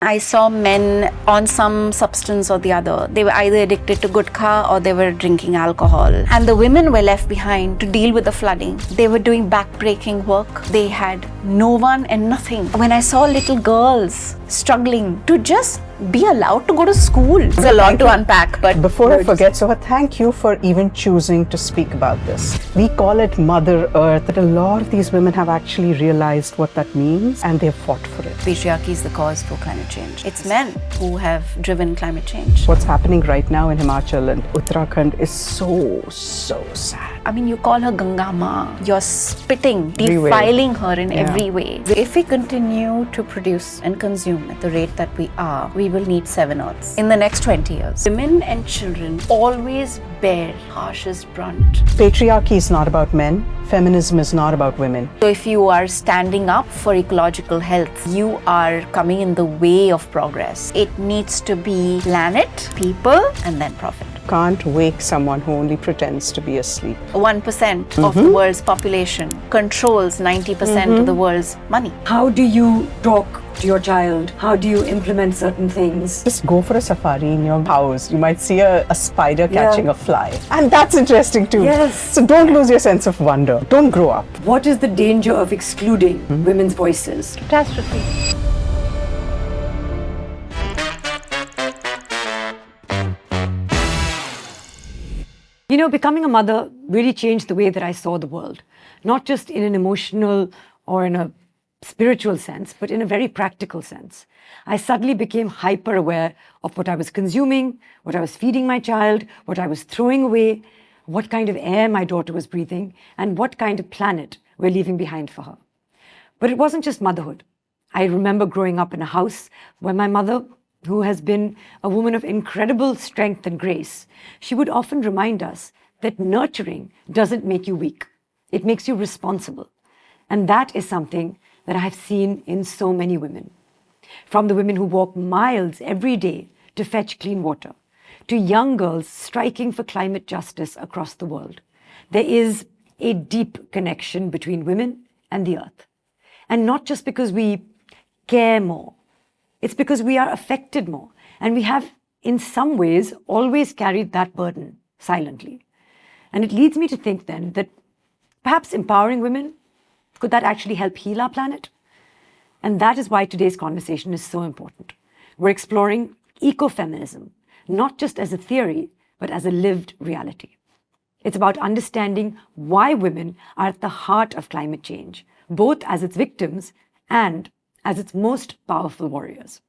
I saw men on some substance or the other. They were either addicted to gutkha or they were drinking alcohol. And the women were left behind to deal with the flooding. They were doing backbreaking work. They had no one and nothing. When I saw little girls struggling to just be allowed to go to school. It's a lot to unpack, but before I forget, Soha, thank you for even choosing to speak about this. We call it Mother Earth, but a lot of these women have actually realized what that means and they've fought for it. Patriarchy is the cause for climate change. It's men who have driven climate change. What's happening right now in Himachal and Uttarakhand is so sad. I mean, you call her Ganga Ma. You're spitting, Everywhere. defiling her in every way. If we continue to produce and consume at the rate that we are, we will need 7 Earths in the next 20 years. Women and children always bear harshest brunt. Patriarchy is not about men. Feminism is not about women. So if you are standing up for ecological health, you are coming in the way of progress. It needs to be planet, people, and then profit. Can't wake someone who only pretends to be asleep. 1% of the world's population controls 90% of the world's money. How do you talk to your child? How do you implement certain things? Just go for a safari in your house. You might see a spider catching a fly. And that's interesting too. Yes. So don't lose your sense of wonder. Don't grow up. What is the danger of excluding women's voices? Catastrophe. You know, becoming a mother really changed the way that I saw the world, not just in an emotional or in a spiritual sense, but in a very practical sense. I suddenly became hyper aware of what I was consuming, what I was feeding my child, what I was throwing away, what kind of air my daughter was breathing, and what kind of planet we're leaving behind for her. But it wasn't just motherhood. I remember growing up in a house where my mother, who has been a woman of incredible strength and grace, she would often remind us that nurturing doesn't make you weak. It makes you responsible. And that is something that I have seen in so many women. From the women who walk miles every day to fetch clean water, to young girls striking for climate justice across the world. There is a deep connection between women and the earth. And not just because we care more, it's because we are affected more. And we have, in some ways, always carried that burden silently. And it leads me to think then that perhaps empowering women, could that actually help heal our planet? And that is why today's conversation is so important. We're exploring ecofeminism, not just as a theory, but as a lived reality. It's about understanding why women are at the heart of climate change, both as its victims and as its most powerful warriors.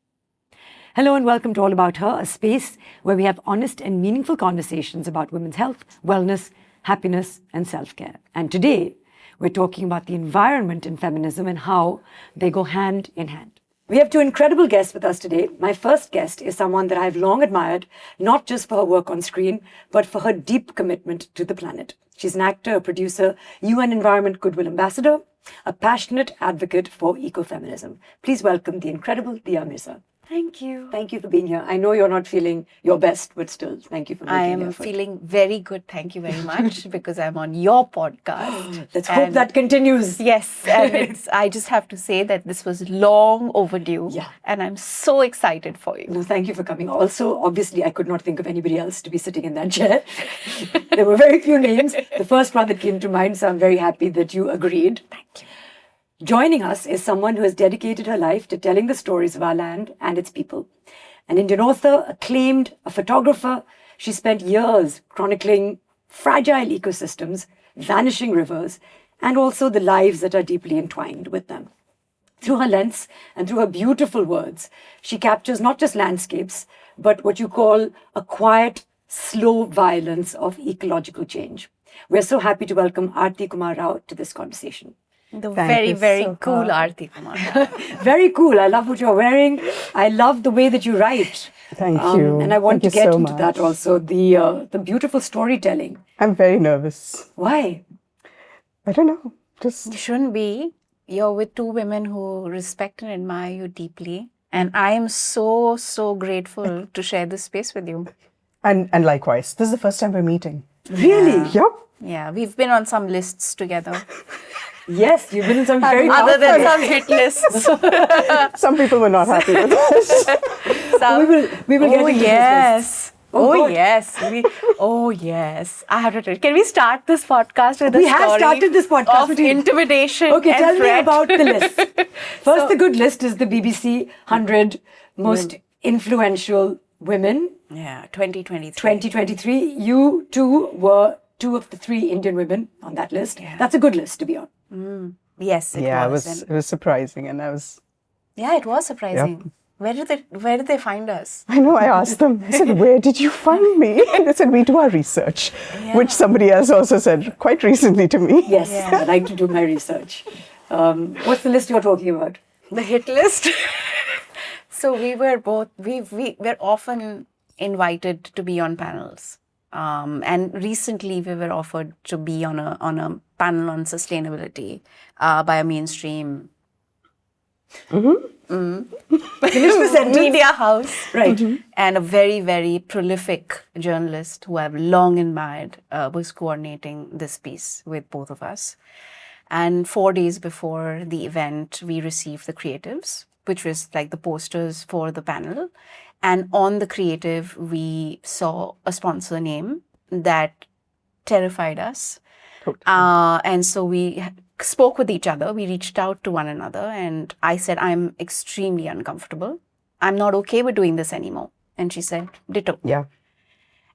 Hello and welcome to All About Her, a space where we have honest and meaningful conversations about women's health, wellness, happiness, and self-care. And today, we're talking about the environment in feminism and how they go hand in hand. We have 2 incredible guests with us today. My first guest is someone that I've long admired, not just for her work on screen, but for her deep commitment to the planet. She's an actor, a producer, UN Environment Goodwill Ambassador, a passionate advocate for ecofeminism. Please welcome the incredible Dia Mirza. Thank you. Thank you for being here. I know you're not feeling your best, but still, thank you for making I the am effort. feeling very good. Thank you very much because I'm on your podcast. Let's hope that continues. Yes, and I just have to say that this was long overdue. Yeah. And I'm so excited for you. No, thank you for coming. Also, obviously, I could not think of anybody else to be sitting in that chair. There were very few names. The first one that came to mind, so I'm very happy that you agreed. Thank you. Joining us is someone who has dedicated her life to telling the stories of our land and its people. An Indian author, acclaimed, a photographer, she spent years chronicling fragile ecosystems, vanishing rivers, and also the lives that are deeply entwined with them. Through her lens and through her beautiful words, she captures not just landscapes, but what you call a quiet, slow violence of ecological change. We're so happy to welcome Arati Kumar Rao to this conversation. The Thank very you, cool Soha. Arati Kumar. Very cool. I love what you're wearing. I love the way that you write. Thank you. And I want Thank to you get so into much. that also, the beautiful storytelling. I'm very nervous. Why? I don't know. Just You shouldn't be. You're with 2 women who respect and admire you deeply. And I am so, so grateful to share this space with you. and likewise. This is the first time we're meeting. Really? Yep. Yeah, we've been on some lists together. Yes, you've been in some very Other than powerful- some hit lists. Some people were not happy with this. We will get Oh into this yes. Oh, Oh good. yes. Oh yes. I have to tell you. Can we start this podcast with a We have story started this podcast of with you. intimidation? Okay, and tell me threat? about the list. First, So- the good list is the BBC 100 most influential women, Yeah, 2023. 2023. You two were two of the 3 Indian women on that list. Yeah. That's a good list to be on. Yes, it Yeah, was. it was surprising, and I was. Yeah, it was surprising. Where did they find us? I know. I asked them. I said, "Where did you find me?" They said, "We do our research," which somebody else also said quite recently to me. Yes, I like to do my research. What's the list you're talking about? The hit list. So we were both. We're often invited to be on panels, and recently we were offered to be on a panel on sustainability by a mainstream Finish the sentence. media house. Right. And a very, very prolific journalist who I've long admired was coordinating this piece with both of us. And 4 days before the event, we received the creatives, which was like the posters for the panel. And on the creative, we saw a sponsor name that terrified us. And so we spoke with each other. We reached out to one another, and I said, I'm extremely uncomfortable. I'm not okay with doing this anymore. And she said, ditto. Yeah.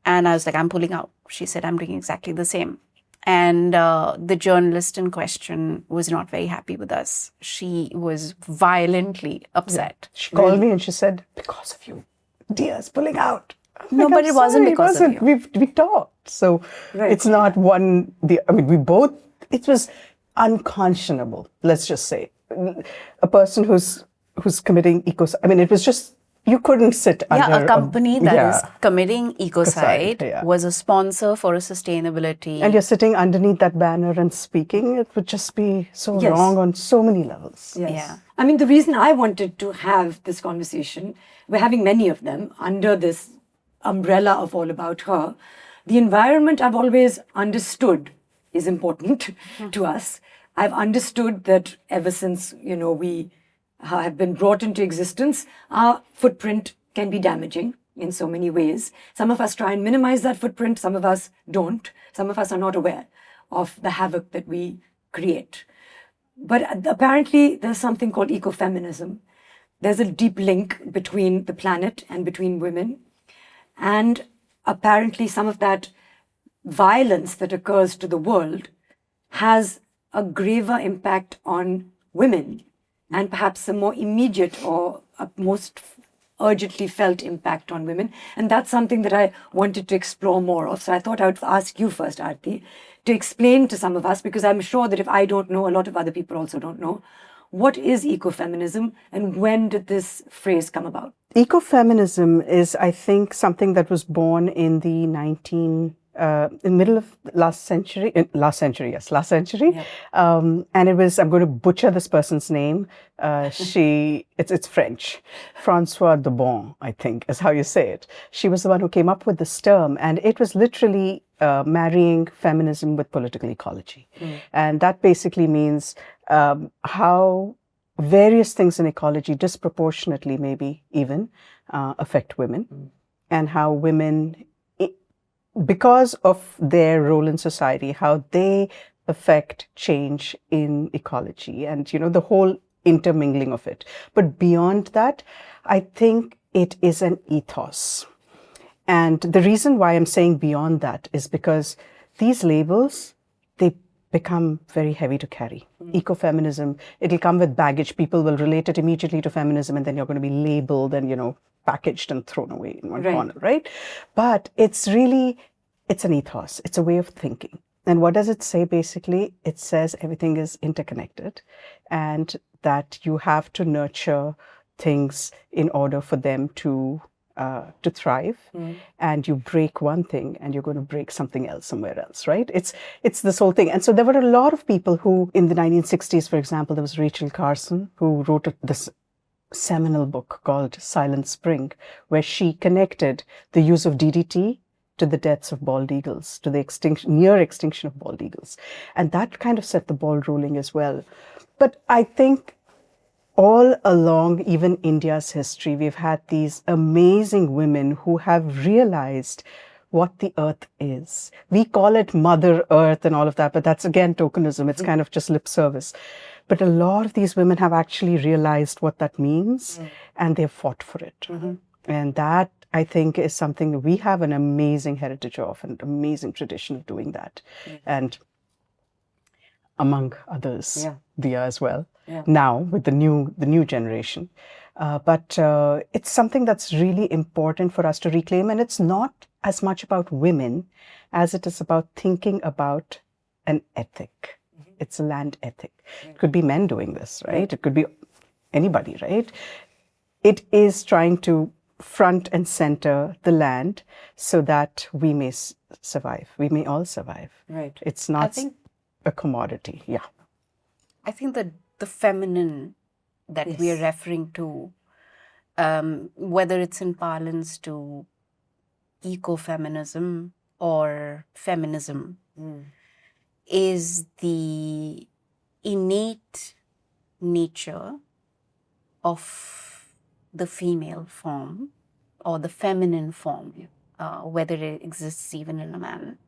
And I was like, I'm pulling out. She said, I'm doing exactly the same. And the journalist in question was not very happy with us. She was violently upset. She called me and she said, "Because of you, Dia's pulling out." I'm No, like, but "I'm it wasn't sorry, because of you." We talked, so it's not one. I mean, we both. It was unconscionable. Let's just say, a person who's committing I mean, it was just you couldn't sit under Yeah, a company that is committing ecocide yeah. was a sponsor for a sustainability. And you're sitting underneath that banner and speaking. It would just be so Yes. wrong on so many levels. Yes. Yeah. I mean, the reason I wanted to have this conversation, we're having many of them under this umbrella of All About Her. The environment I've always understood is important to us. I've understood that ever since, we have been brought into existence, our footprint can be damaging in so many ways. Some of us try and minimize that footprint. Some of us don't. Some of us are not aware of the havoc that we create. But apparently there's something called ecofeminism. There's a deep link between the planet and between women. And apparently some of that violence that occurs to the world has a graver impact on women and perhaps a more immediate or a most urgently felt impact on women. And that's something that I wanted to explore more of. So I thought I would ask you first, Arati, to explain to some of us, because I'm sure that if I don't know, a lot of other people also don't know, what is ecofeminism and when did this phrase come about? Ecofeminism is, I think, something that was born in the middle of last century. And it was, I'm going to butcher this person's name. It's French. François de Bon, I think, is how you say it. She was the one who came up with this term, and it was literally marrying feminism with political ecology. And that basically means how various things in ecology disproportionately, maybe even, affect women, and how women, because of their role in society, how they affect change in ecology and, the whole intermingling of it. But beyond that, I think it is an ethos. And the reason why I'm saying beyond that is because these labels, they become very heavy to carry. Ecofeminism, it'll come with baggage. People will relate it immediately to feminism, and then you're going to be labeled and, packaged and thrown away in one corner, right? But it's an ethos. It's a way of thinking. And what does it say basically? It says everything is interconnected and that you have to nurture things in order for them to thrive. And you break one thing and you're going to break something else somewhere else, right? It's this whole thing. And so there were a lot of people who, in the 1960s, for example, there was Rachel Carson who wrote this seminal book called Silent Spring, where she connected the use of DDT to the deaths of bald eagles, to the near extinction of bald eagles. And that kind of set the ball rolling as well. But I think all along, even India's history, we've had these amazing women who have realized what the earth is. We call it Mother Earth and all of that, but that's again tokenism. It's kind of just lip service. But a lot of these women have actually realized what that means, and they've fought for it. And that, I think, is something that we have an amazing heritage of, an amazing tradition of doing that. And among others, Dia as well. Now with the new generation. But it's something that's really important for us to reclaim, and it's not as much about women as it is about thinking about an ethic. It's a land ethic. It could be men doing this, right? It could be anybody, right? It is trying to front and center the land so that we may survive. We may all survive. Right. It's not a commodity. Yeah. I think that the feminine that we are referring to, whether it's in parlance to ecofeminism or feminism, is the innate nature of the female form or the feminine form, whether it exists even in a man,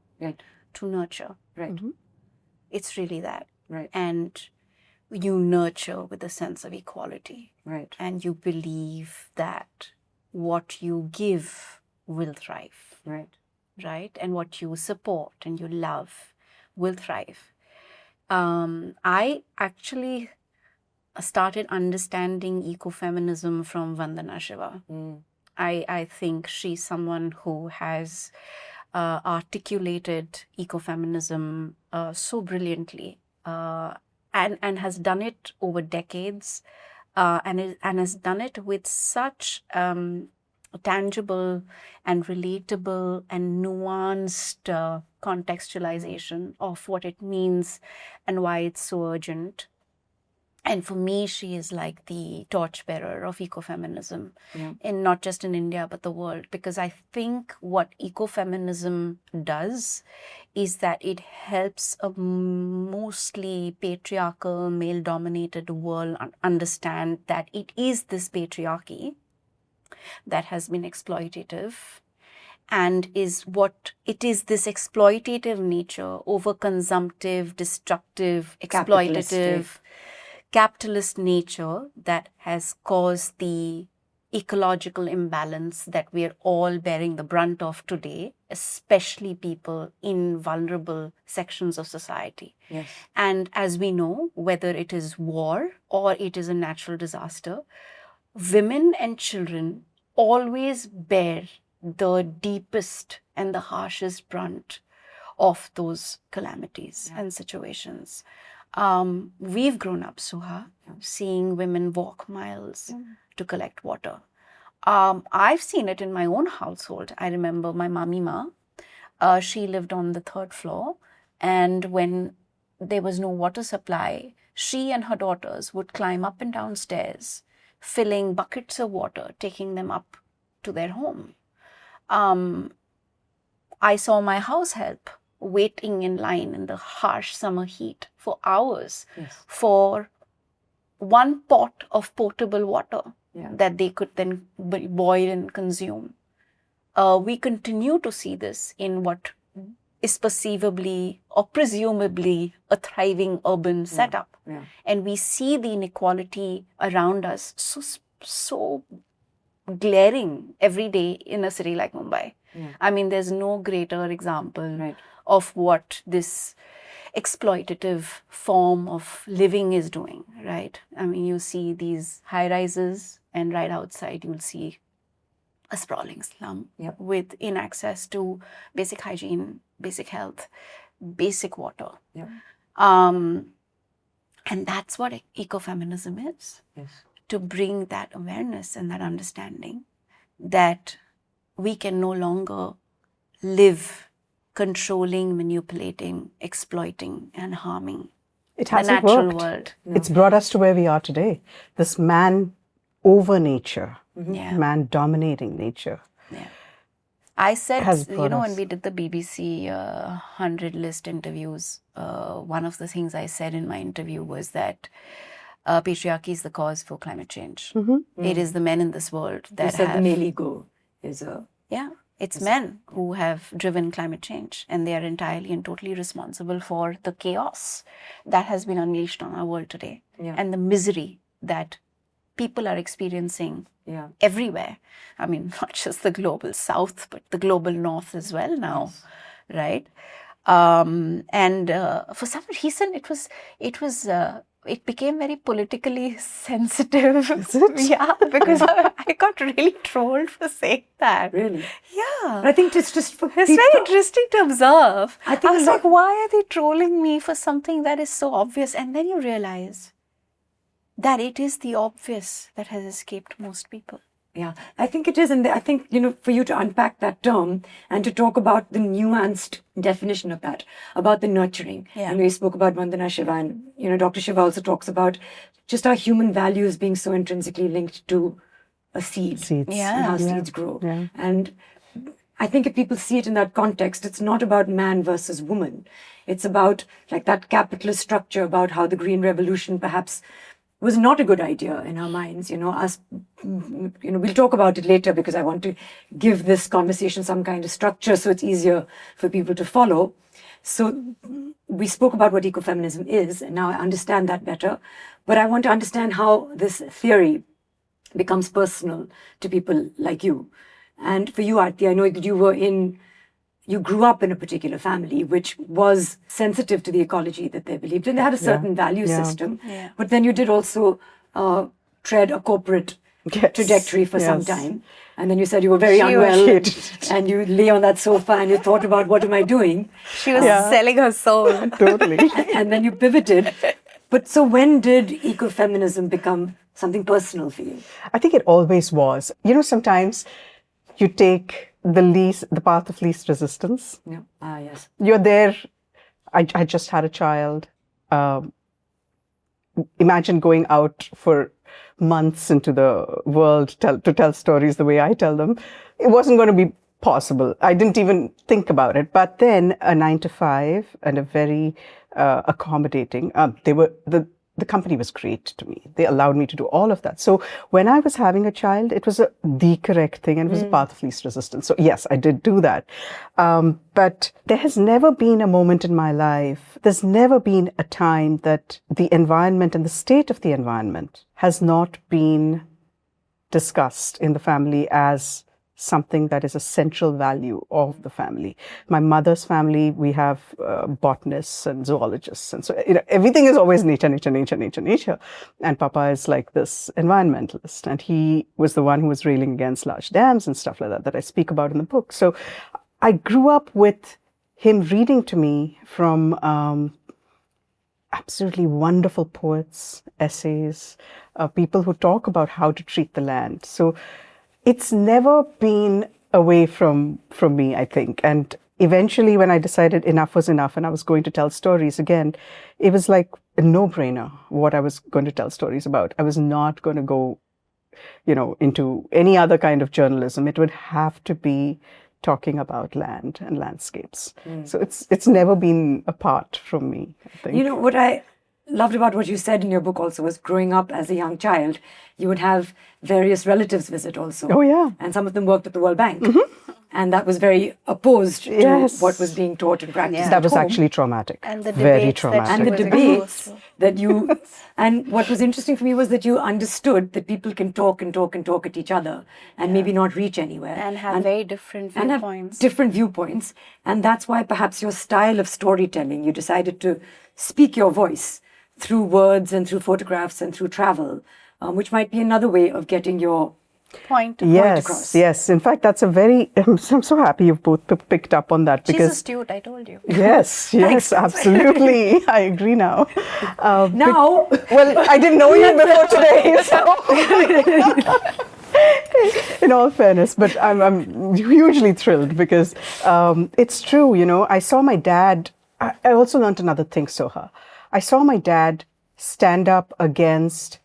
to nurture. Right. It's really that. Right. And you nurture with a sense of equality. Right. And you believe that what you give will thrive. Right. Right? And what you support and you love will thrive. I actually started understanding ecofeminism from Vandana Shiva. I think she's someone who has articulated ecofeminism so brilliantly and has done it over decades and has done it with such tangible and relatable and nuanced contextualization of what it means and why it's so urgent. And for me, she is like the torchbearer of ecofeminism, in not just in India, but the world. Because I think what ecofeminism does is that it helps a mostly patriarchal, male-dominated world understand that it is this patriarchy that has been exploitative, and is what it is, this exploitative nature, overconsumptive, destructive, exploitative, capitalist nature that has caused the ecological imbalance that we are all bearing the brunt of today, especially people in vulnerable sections of society. Yes. And as we know, whether it is war or it is a natural disaster, women and children always bear the deepest and the harshest brunt of those calamities and situations. We've grown up, Soha, seeing women walk miles to collect water. I've seen it in my own household. I remember my mamima, she lived on the 3rd floor, and when there was no water supply, she and her daughters would climb up and down stairs, filling buckets of water, taking them up to their home. I saw my house help waiting in line in the harsh summer heat for hours for one pot of potable water that they could then boil and consume. We continue to see this in what is perceivably or presumably a thriving urban setup. And we see the inequality around us so glaring every day in a city like Mumbai. I mean, there's no greater example of what this exploitative form of living is doing, right? I mean, you see these high rises, and right outside you'll see a sprawling slum with inaccess to basic hygiene, basic health, basic water. And that's what ecofeminism is. To bring that awareness and that understanding that we can no longer live controlling, manipulating, exploiting, and harming it the hasn't natural worked. world. It's brought us to where we are today. This man over nature, man dominating nature. I said, has brought when us. we did the BBC 100 list interviews, one of the things I said in my interview was that patriarchy is the cause for climate change. It is the men in this world You that said have... the male ego is a... Yeah, it's men who have driven climate change, and they are entirely and totally responsible for the chaos that has been unleashed on our world today, and the misery that people are experiencing everywhere. I mean, not just the global south, but the global north as well now, right? And for some reason, it became very politically sensitive. Is it? Yeah, because I got really trolled for saying that. Really? Yeah. But I think it's just for It's very interesting to observe. I think I was like, why are they trolling me for something that is so obvious? And then you realize that it is the obvious that has escaped most people. Yeah, I think it is. And I think, for you to unpack that term and to talk about the nuanced definition of that, about the nurturing. Yeah. You spoke about Vandana Shiva, and, Dr. Shiva also talks about just our human values being so intrinsically linked to a seed. Seeds. And how seeds grow. Yeah. And I think if people see it in that context, it's not about man versus woman. It's about like that capitalist structure, about how the Green Revolution perhaps was not a good idea in our minds. We'll talk about it later because I want to give this conversation some kind of structure so it's easier for people to follow. So we spoke about what ecofeminism is, and now I understand that better. But I want to understand how this theory becomes personal to people like you. And for you, Arati, I know you grew up in a particular family which was sensitive to the ecology that they believed in. They had a certain value system. Yeah. But then you did also tread a corporate trajectory for some time. And then you said you were very unwell and you lay on that sofa and you thought about, what am I doing? She was selling her soul. Totally. And then you pivoted. But so when did ecofeminism become something personal for you? I think it always was. Sometimes you take the path of least resistance. Yeah. Yes. You're there. I just had a child. Imagine going out for months into the world to tell stories the way I tell them. It wasn't going to be possible. I didn't even think about it. But then a 9-to-5 and a very accommodating. The company was great to me. They allowed me to do all of that. So when I was having a child, it was the correct thing and it was a path of least resistance. So yes, I did do that. But there has never been a moment in my life, there's never been a time that the environment and the state of the environment has not been discussed in the family as something that is a central value of the family. My mother's family, we have botanists and zoologists. And so everything is always nature, nature, nature, nature, nature. And Papa is like this environmentalist. And he was the one who was railing against large dams and stuff like that I speak about in the book. So I grew up with him reading to me from absolutely wonderful poets, essays, people who talk about how to treat the land. So it's never been away from me, I think. And eventually when I decided enough was enough and I was going to tell stories again, it was like a no-brainer what I was going to tell stories about. I was not going to go, into any other kind of journalism. It would have to be talking about land and landscapes. So it's never been apart from me, I think. What I loved about what you said in your book also was growing up as a young child, you would have various relatives visit also. Oh, yeah. And some of them worked at the World Bank. And that was very opposed to what was being taught and practiced. Yeah. That was at home. actually traumatic. And the very debates that traumatic. And the was debates that you... And what was interesting for me was that you understood that people can talk and talk and talk at each other and maybe not reach anywhere. And have very different and have viewpoints. different viewpoints. And that's why perhaps your style of storytelling, you decided to speak your voice through words and through photographs and through travel, which might be another way of getting your point across. Yes. In fact, that's I'm so happy you've both picked up on that. She's Because astute, I told you. Yes, absolutely. I agree now. Now, Well, I didn't know you before today, so... In all fairness, but I'm hugely thrilled because it's true, I saw my dad, I also learned another thing, Soha. I saw my dad stand up against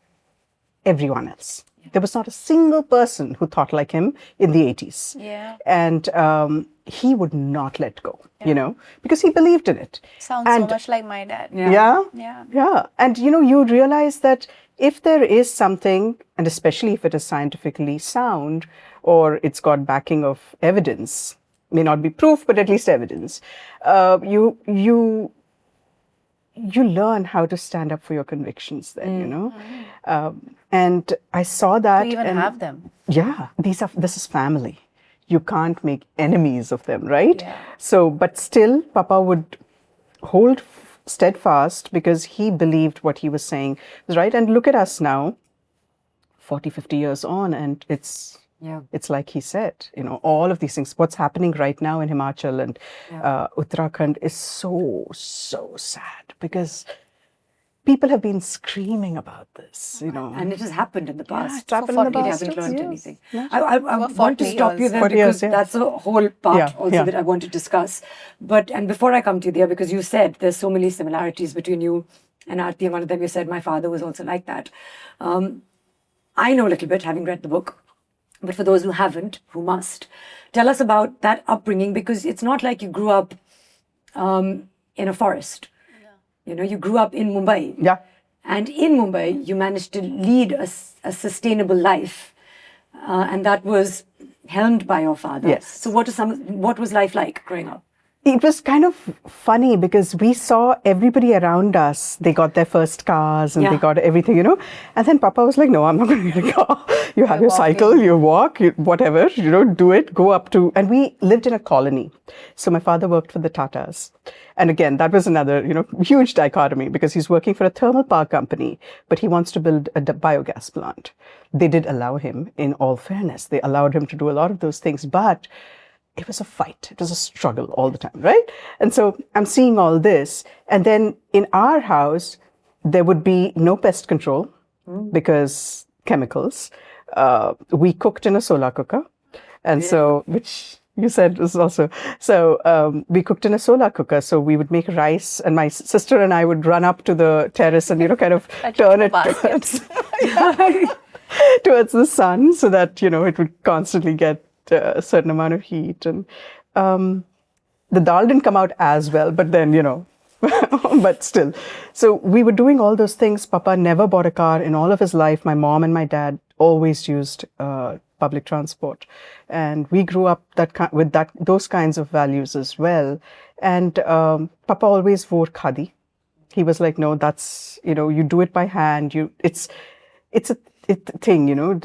everyone else. There was not a single person who thought like him in the 80s. Yeah. And he would not let go, because he believed in it. Sounds so much like my dad. Yeah. And, you realize that if there is something, and especially if it is scientifically sound or it's got backing of evidence, may not be proof, but at least evidence, you learn how to stand up for your convictions then, and I saw that. To even have them. Yeah, this is family. You can't make enemies of them, right? Yeah. So, but still, Papa would hold steadfast because he believed what he was saying was right. And look at us now, 40, 50 years on, and it's like he said, all of these things. What's happening right now in Himachal and Uttarakhand is so, so sad because people have been screaming about this, And it has happened in the past. It's happened in the We past. haven't learned Yes. anything. Yeah. I want to stop you there 40 because years, yeah. that's a whole part also that I want to discuss. And before I come to you there, because you said there's so many similarities between you and Arati, and one of them you said my father was also like that. I know a little bit, having read the book. But for those who haven't, who must, tell us about that upbringing, because it's not like you grew up in a forest. You grew up in Mumbai. Yeah. And in Mumbai, you managed to lead a sustainable life. And that was helmed by your father. Yes. So what was life like growing up? It was kind of funny because we saw everybody around us. They got their first cars and they got everything, And then Papa was like, no, I'm not going to get a car. You have your cycle, you walk, whatever, do it, go up to... And we lived in a colony. So my father worked for the Tatas. And again, that was another, huge dichotomy because he's working for a thermal power company, but he wants to build a biogas plant. They did allow him, in all fairness. They allowed him to do a lot of those things, but... it was a fight. It was a struggle all the time, right? And so I'm seeing all this. And then in our house, there would be no pest control because chemicals. We cooked in a solar cooker. And so, which you said was also, so we cooked in a solar cooker. So we would make rice and my sister and I would run up to the terrace and, kind of turn it towards the sun so that, it would constantly get a certain amount of heat, and the dal didn't come out as well, but then but still, so we were doing all those things. Papa never bought a car in all of his life. My mom and my dad always used public transport, and we grew up with those kinds of values as well. And Papa always wore khadi. He was like, no, that's you do it by hand. It's a thing.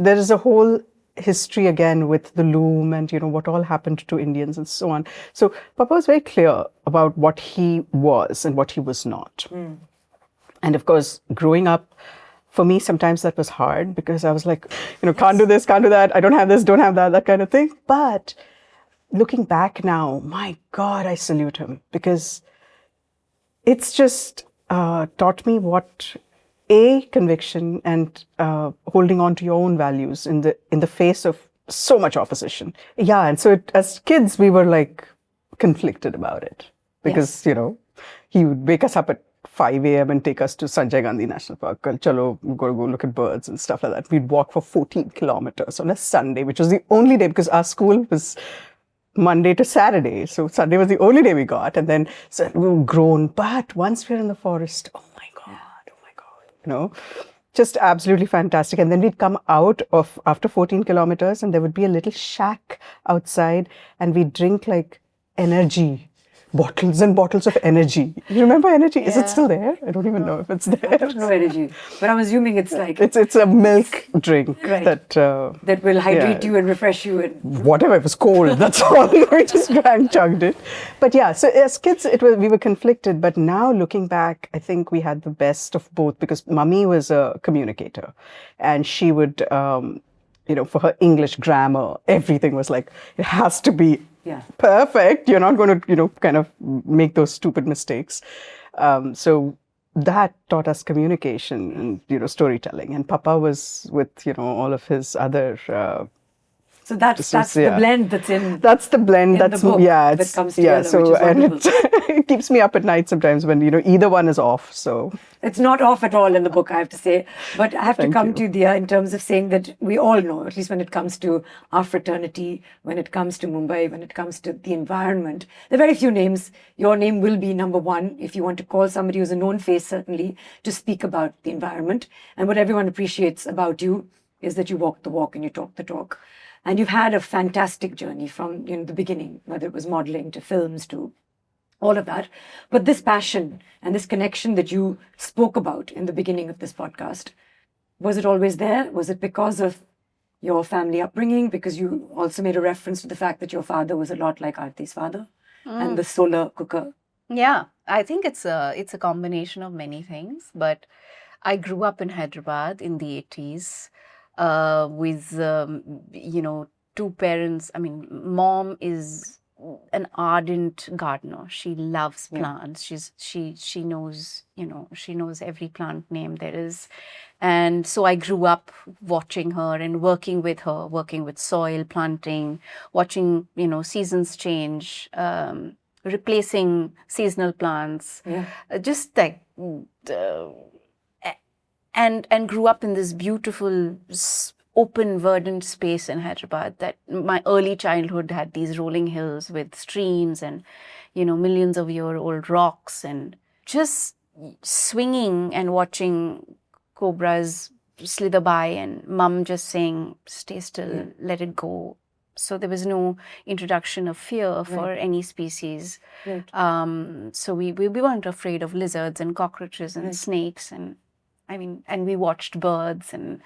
There is a whole history again with the loom and what all happened to Indians and so on. So Papa was very clear about what he was and what he was not. And of course, growing up, for me, sometimes that was hard because I was like, can't do this, can't do that. I don't have this, don't have that, that kind of thing. But looking back now, my God, I salute him because it's just taught me what conviction and holding on to your own values in the face of so much opposition. Yeah, and so as kids, we were like conflicted about it because, he would wake us up at 5 a.m. and take us to Sanjay Gandhi National Park. Chalo, we're going to go look at birds and stuff like that. We'd walk for 14 kilometers on a Sunday, which was the only day because our school was Monday to Saturday. So Sunday was the only day we got. And then so we were grown. But once we're in the forest, oh my God, just absolutely fantastic. And then we'd come out of after 14 kilometers and there would be a little shack outside and we'd drink like energy. Bottles and bottles of energy. You remember energy? Is it still there? I don't even know if it's there. I don't know energy, but I'm assuming it's like it's a milk drink that will hydrate you and refresh you and whatever. It was cold. That's all. We just chugged it. But yeah, so as kids, we were conflicted. But now looking back, I think we had the best of both because Mummy was a communicator, and she would, for her English grammar, everything was like it has to be. Perfect. You're not going to, kind of make those stupid mistakes. So that taught us communication and, storytelling. And Papa was with, all of his other So that's the blend that's in. That's the blend. That's the book yeah. that comes together, So which is and wonderful. it keeps me up at night sometimes when either one is off. So It's not off at all in the book, I have to say. But I have to Thank come you. to Dia in terms of saying that we all know, at least when it comes to our fraternity, when it comes to Mumbai, when it comes to the environment, there are very few names. Your name will be number one if you want to call somebody who's a known face, certainly, to speak about the environment. And what everyone appreciates about you is that you walk the walk and you talk the talk. And you've had a fantastic journey from the beginning, whether it was modeling to films to all of that. But this passion and this connection that you spoke about in the beginning of this podcast, was it always there? Was it because of your family upbringing? Because you also made a reference to the fact that your father was a lot like Arati's father and the solar cooker. Yeah, I think it's a combination of many things. But I grew up in Hyderabad in the 80s with, two parents. I mean, mom is an ardent gardener. She loves plants. She knows, she knows every plant name there is. And so I grew up watching her and working with her, working with soil, planting, watching, seasons change, replacing seasonal plants, just like, and grew up in this beautiful open, verdant space in Hyderabad that my early childhood had these rolling hills with streams and, millions of year-old rocks and just swinging and watching cobras slither by and mum just saying, stay still, let it go. So there was no introduction of fear for any species. Right. So we weren't afraid of lizards and cockroaches and snakes and we watched birds and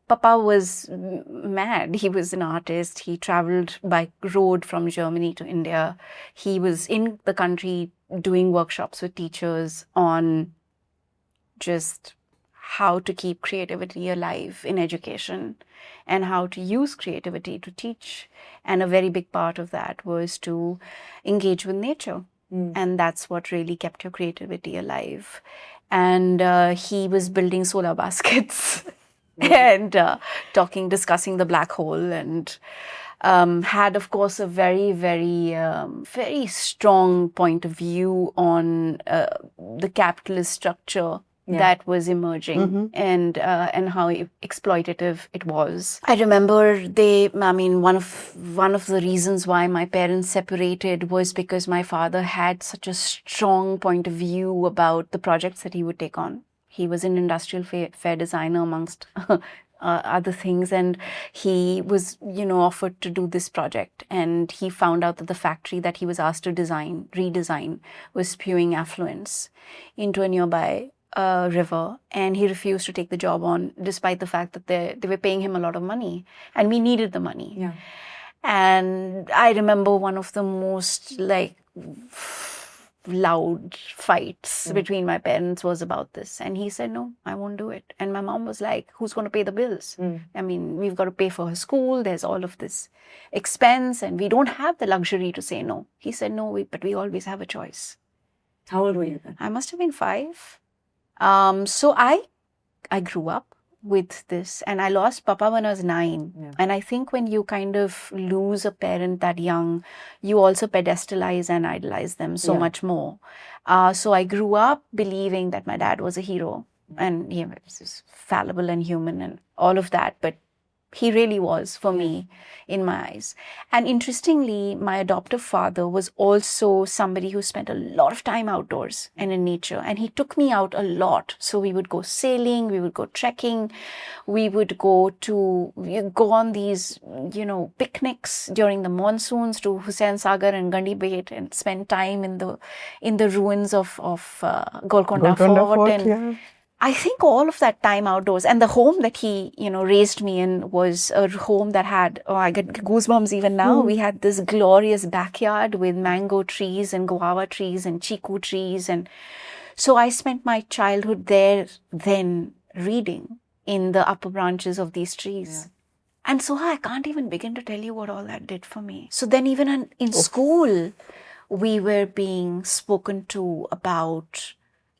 Papa was mad. He was an artist. He traveled by road from Germany to India. He was in the country doing workshops with teachers on just how to keep creativity alive in education and how to use creativity to teach. And a very big part of that was to engage with nature. And that's what really kept your creativity alive. And he was building solar baskets and discussing the black hole and had, of course, a very, very, very strong point of view on the capitalist structure that was emerging and how exploitative it was. I remember one of the reasons why my parents separated was because my father had such a strong point of view about the projects that he would take on. He was an industrial fair designer amongst other things, and he was, offered to do this project. And he found out that the factory that he was asked to redesign, was spewing effluents into a nearby river, and he refused to take the job on, despite the fact that they were paying him a lot of money, and we needed the money. Yeah. And I remember one of the most loud fights between my parents was about this, and he said, no, I won't do it. And my mom was like, who's going to pay the bills? We've got to pay for her school, there's all of this expense, and we don't have the luxury to say no. He said, no, but we always have a choice. How old were you then? I must have been 5. So I grew up with this, and I lost Papa when I was 9. Yeah. And I think when you kind of lose a parent that young, you also pedestalize and idolize them so much more. So I grew up believing that my dad was a hero, and he was fallible and human and all of that, but he really was for me in my eyes. And interestingly, my adoptive father was also somebody who spent a lot of time outdoors and in nature. And he took me out a lot. So we would go sailing, we would go trekking, we would go on these, picnics during the monsoons to Hussain Sagar and Gandhi Bait and spend time in the ruins of Golconda Fort. And I think all of that time outdoors, and the home that he, raised me in was a home that had, I get goosebumps even now. We had this glorious backyard with mango trees and guava trees and chiku trees. And so I spent my childhood there then reading in the upper branches of these trees. Yeah. And so I can't even begin to tell you what all that did for me. So then even in school, we were being spoken to about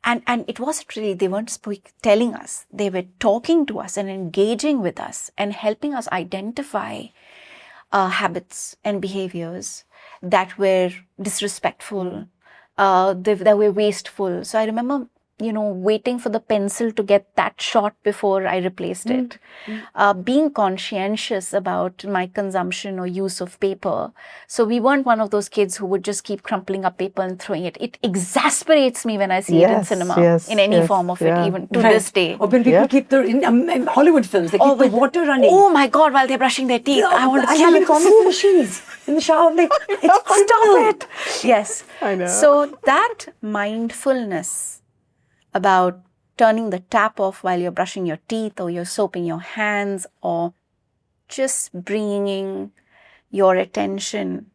And it wasn't really, they weren't telling us, they were talking to us and engaging with us and helping us identify habits and behaviors that were disrespectful, that were wasteful. So I remember, waiting for the pencil to get that short before I replaced it. Being conscientious about my consumption or use of paper. So we weren't one of those kids who would just keep crumpling up paper and throwing it. It exasperates me when I see it in cinema, in any form of it, even to this day. Or when people keep in Hollywood films, they keep the water running. Oh my God, while they're brushing their teeth. I want to kill have coffee machines in the shower. Like, stop it. Yes. I know. So that mindfulness about turning the tap off while you're brushing your teeth or you're soaping your hands or just bringing your attention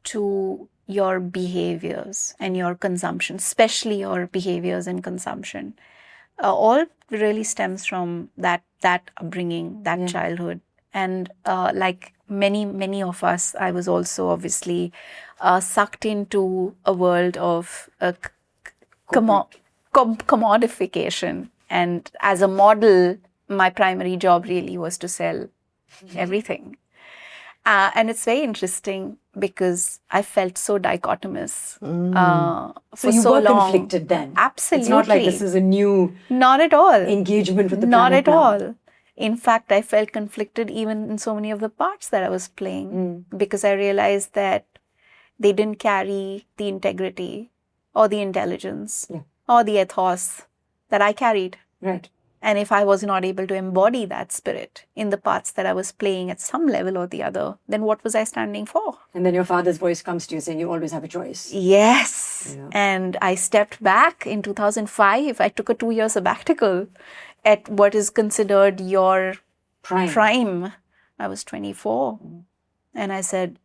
to your behaviors and your consumption, especially your behaviors and consumption, all really stems from that upbringing, that childhood. And like many of us, I was also obviously sucked into a world of commodification. And as a model, my primary job really was to sell everything. And it's very interesting because I felt so dichotomous for you so were long. conflicted then. Absolutely. It's not like this is a new not at all engagement with the not planet at now. all. In fact, I felt conflicted even in so many of the parts that I was playing because I realized that they didn't carry the integrity or the intelligence or the ethos that I carried. Right. And if I was not able to embody that spirit in the parts that I was playing at some level or the other, then what was I standing for? And then your father's voice comes to you saying you always have a choice. Yes. Yeah. And I stepped back in 2005. I took a 2-year sabbatical at what is considered your prime. I was 24. And I said,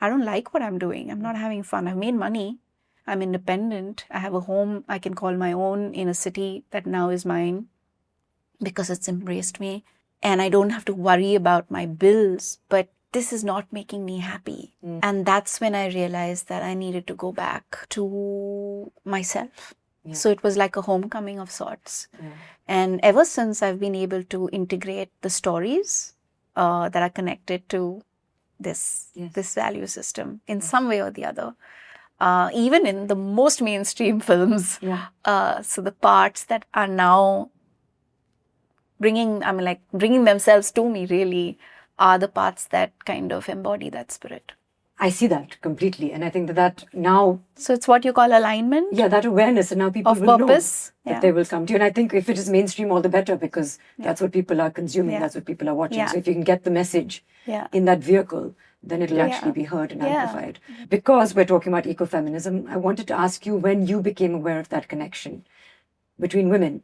I don't like what I'm doing. I'm not having fun. I've made money. I'm independent. I have a home I can call my own in a city that now is mine because it's embraced me. And I don't have to worry about my bills, but this is not making me happy. And that's when I realized that I needed to go back to myself. Yeah. So it was like a homecoming of sorts. Yeah. And ever since, I've been able to integrate the stories that are connected to this value system in some way or the other. Even in the most mainstream films. Yeah. So the parts that are now bringing themselves to me really are the parts that kind of embody that spirit. I see that completely. And I think that now... So it's what you call alignment? Yeah, that awareness. And now people will purpose. Know that they will come to you. And I think if it is mainstream, all the better, because that's what people are consuming. That's what people are watching. Yeah. So if you can get the message in that vehicle, then it'll actually be heard and amplified. Because we're talking about ecofeminism, I wanted to ask you when you became aware of that connection between women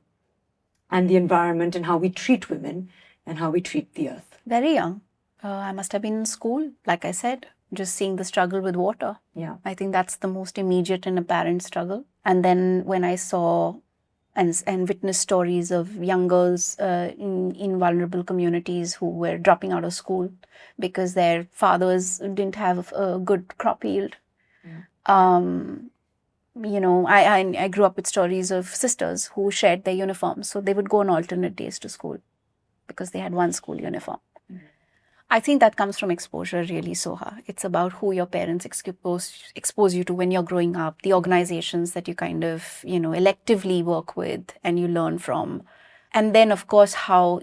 and the environment and how we treat women and how we treat the earth. Very young. I must have been in school, like I said, just seeing the struggle with water. Yeah. I think that's the most immediate and apparent struggle. And then when I saw and witnessed stories of young girls in vulnerable communities who were dropping out of school because their fathers didn't have a good crop yield. I grew up with stories of sisters who shared their uniforms. So they would go on alternate days to school because they had one school uniform. I think that comes from exposure, really, Soha. It's about who your parents expose you to when you're growing up, the organizations that you kind of, electively work with and you learn from. And then, of course, how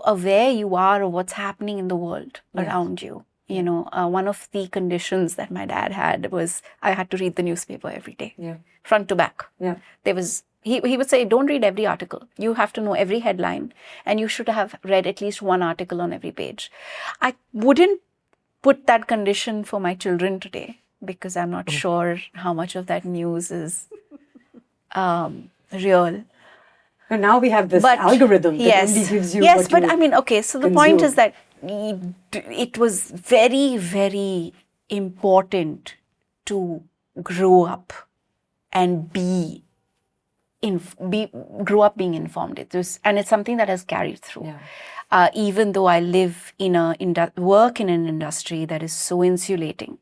aware you are of what's happening in the world around you. One of the conditions that my dad had was I had to read the newspaper every day, front to back. Yeah. He would say, don't read every article. You have to know every headline and you should have read at least one article on every page. I wouldn't put that condition for my children today because I'm not sure how much of that news is real. And now we have this algorithm that only gives you Yes, what but you I mean, okay, so the point is that it was very, very important to grow up and grow up being informed. And it's something that has carried through. Yeah. Even though I live work in an industry that is so insulating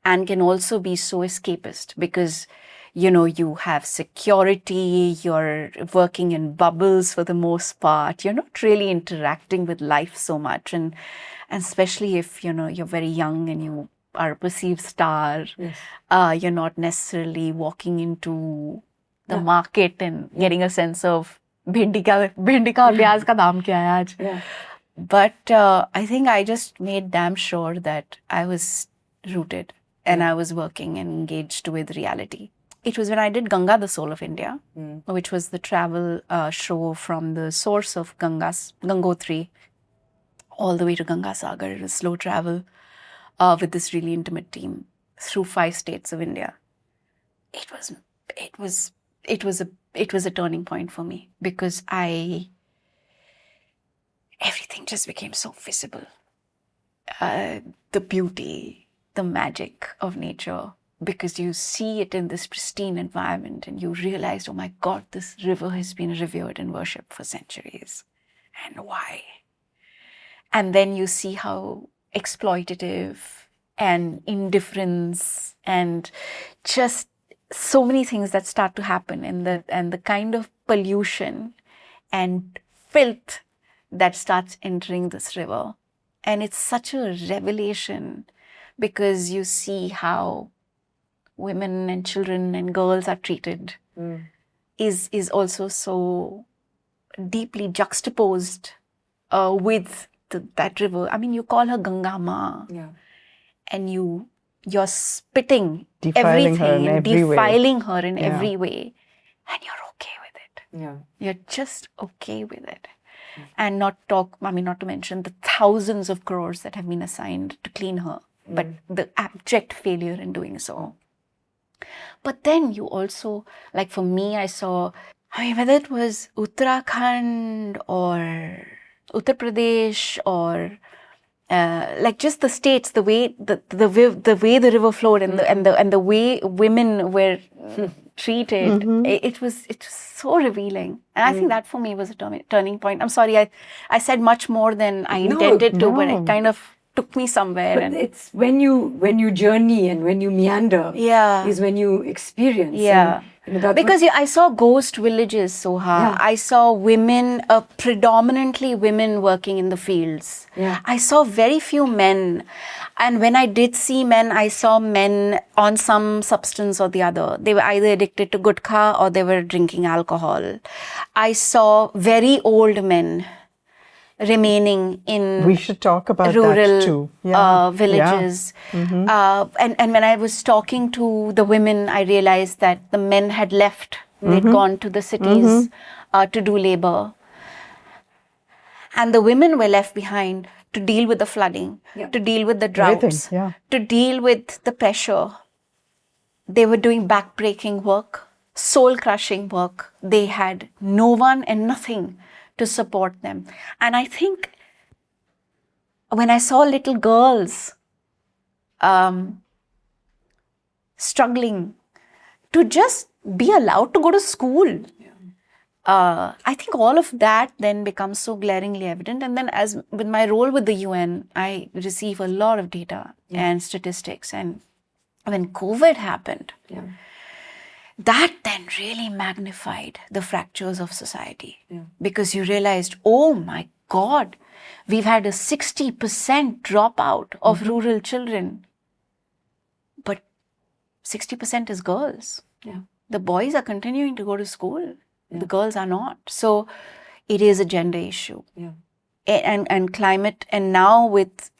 and can also be so escapist because you have security, you're working in bubbles for the most part. You're not really interacting with life so much. And especially if, you're very young and you are a perceived star, you're not necessarily walking into the market and getting a sense of bhendi ka aur pyaz ka daam kya hai aaj. Yeah. But I think I just made damn sure that I was rooted and I was working and engaged with reality. It was when I did Ganga, the Soul of India, which was the travel show from the source of Gangotri all the way to Ganga Sagar. It was slow travel with this really intimate team through 5 states of India. It was a turning point for me because everything just became so visible. The beauty, the magic of nature, because you see it in this pristine environment and you realize, oh my God, this river has been revered and worshipped for centuries. And why? And then you see how exploitative and indifference and just so many things that start to happen, and the kind of pollution and filth that starts entering this river. And it's such a revelation because you see how women and children and girls are treated is also so deeply juxtaposed with that river. I mean, you call her Ganga Ma, and you're spitting Defiling her everything in and every way. defiling her in every way, and you're okay with it. Yeah. You're just okay with it. And not to mention the thousands of crores that have been assigned to clean her, but the abject failure in doing so. But then you also, like for me, I saw, whether it was Uttarakhand or Uttar Pradesh or like just the states, the way the way the river flowed and the way women were treated, it was so revealing. And I think that for me was a turning point. I'm sorry, I said much more than I intended to, but it kind of took me somewhere. But it's when you journey and when you meander, is when you experience. Yeah. Because I saw ghost villages, Soha. Yeah. I saw women, predominantly women working in the fields. Yeah. I saw very few men. And when I did see men, I saw men on some substance or the other. They were either addicted to gutkha or they were drinking alcohol. I saw very old men remaining in We should talk about rural that too. villages. And when I was talking to the women, I realized that the men had left. They'd gone to the cities to do labor. And the women were left behind to deal with the flooding, to deal with the droughts, to deal with the pressure. They were doing back-breaking work, soul-crushing work. They had no one and nothing to support them. And I think when I saw little girls struggling to just be allowed to go to school, I think all of that then becomes so glaringly evident. And then as with my role with the UN, I receive a lot of data and statistics. And when COVID happened, that then really magnified the fractures of society. Because you realized, oh my God, we've had a 60% dropout of rural children. But 60% is girls. The boys are continuing to go to school. The girls are not. So it is a gender issue. And climate, and now with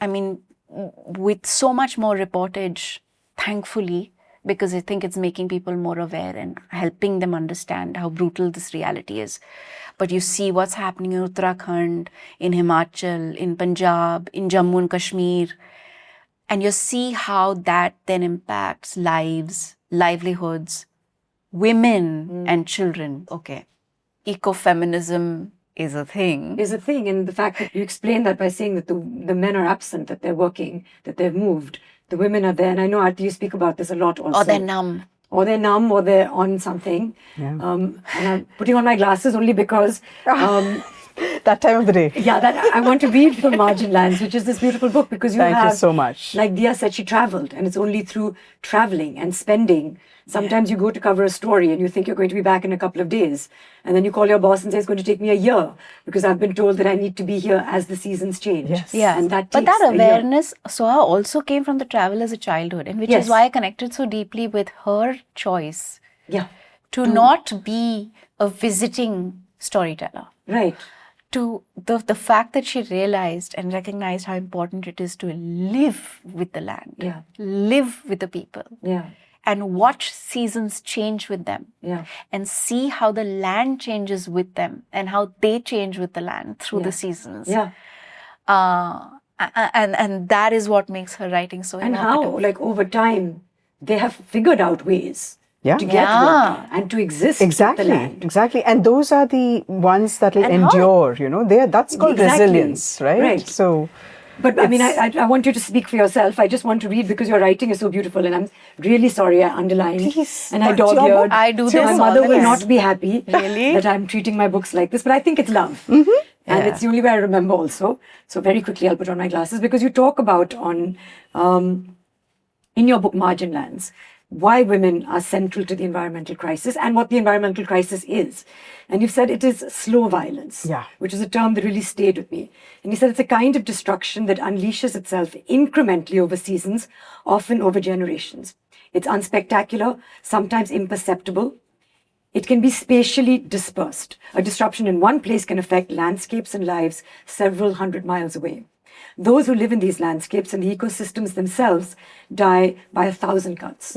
so much more reportage, thankfully, because I think it's making people more aware and helping them understand how brutal this reality is. But you see what's happening in Uttarakhand, in Himachal, in Punjab, in Jammu and Kashmir, and you see how that then impacts lives, livelihoods, women and children. Okay, ecofeminism is a thing. Is a thing, and the fact that you explain that by saying that the men are absent, that they're working, that they've moved, the women are there. And I know, Arati, you speak about this a lot also. Or they're numb. Or they're numb, or they're on something. And I'm putting on my glasses only because That time of the day. Yeah, that I want to read from Margin Lands, which is this beautiful book, because Thank you so much. Like Dia said, she traveled, and it's only through traveling and spending. Sometimes you go to cover a story and you think you're going to be back in a couple of days, and then you call your boss and say it's going to take me a year because I've been told that I need to be here as the seasons change. Yes. Yeah, and that but takes that a year. awareness, Soha, also came from the travel as a childhood, and which Yes. is why I connected so deeply with her choice Yeah, to not be a visiting storyteller. right. To the fact that she realized and recognized how important it is to live with the land, Yeah. live with the people, Yeah, and watch seasons change with them, yeah. and see how the land changes with them and how they change with the land through the seasons. Yeah. And that is what makes her writing so And evocative. how, like, over time, they have figured out ways Yeah. to get Yeah. water and to exist with the Exactly, land. exactly. And those are the ones that will And how- endure, you know, that's called Exactly. resilience, right? Right. So, But I mean, I want you to speak for yourself. I just want to read because your writing is so beautiful, and I'm really sorry I underlined Please, and I that's your dog-eared. book. I do So this my all mother the will time. not be happy Really? that I'm treating my books like this, but I think it's love. And it's the only way I remember also. So very quickly, I'll put on my glasses because you talk about in your book, Margin Lands, why women are central to the environmental crisis and what the environmental crisis is. And you've said it is slow violence, Yeah. which is a term that really stayed with me. And you said it's a kind of destruction that unleashes itself incrementally over seasons, often over generations. It's unspectacular, sometimes imperceptible. It can be spatially dispersed. A disruption in one place can affect landscapes and lives several hundred miles away. Those who live in these landscapes and the ecosystems themselves die by 1,000 cuts.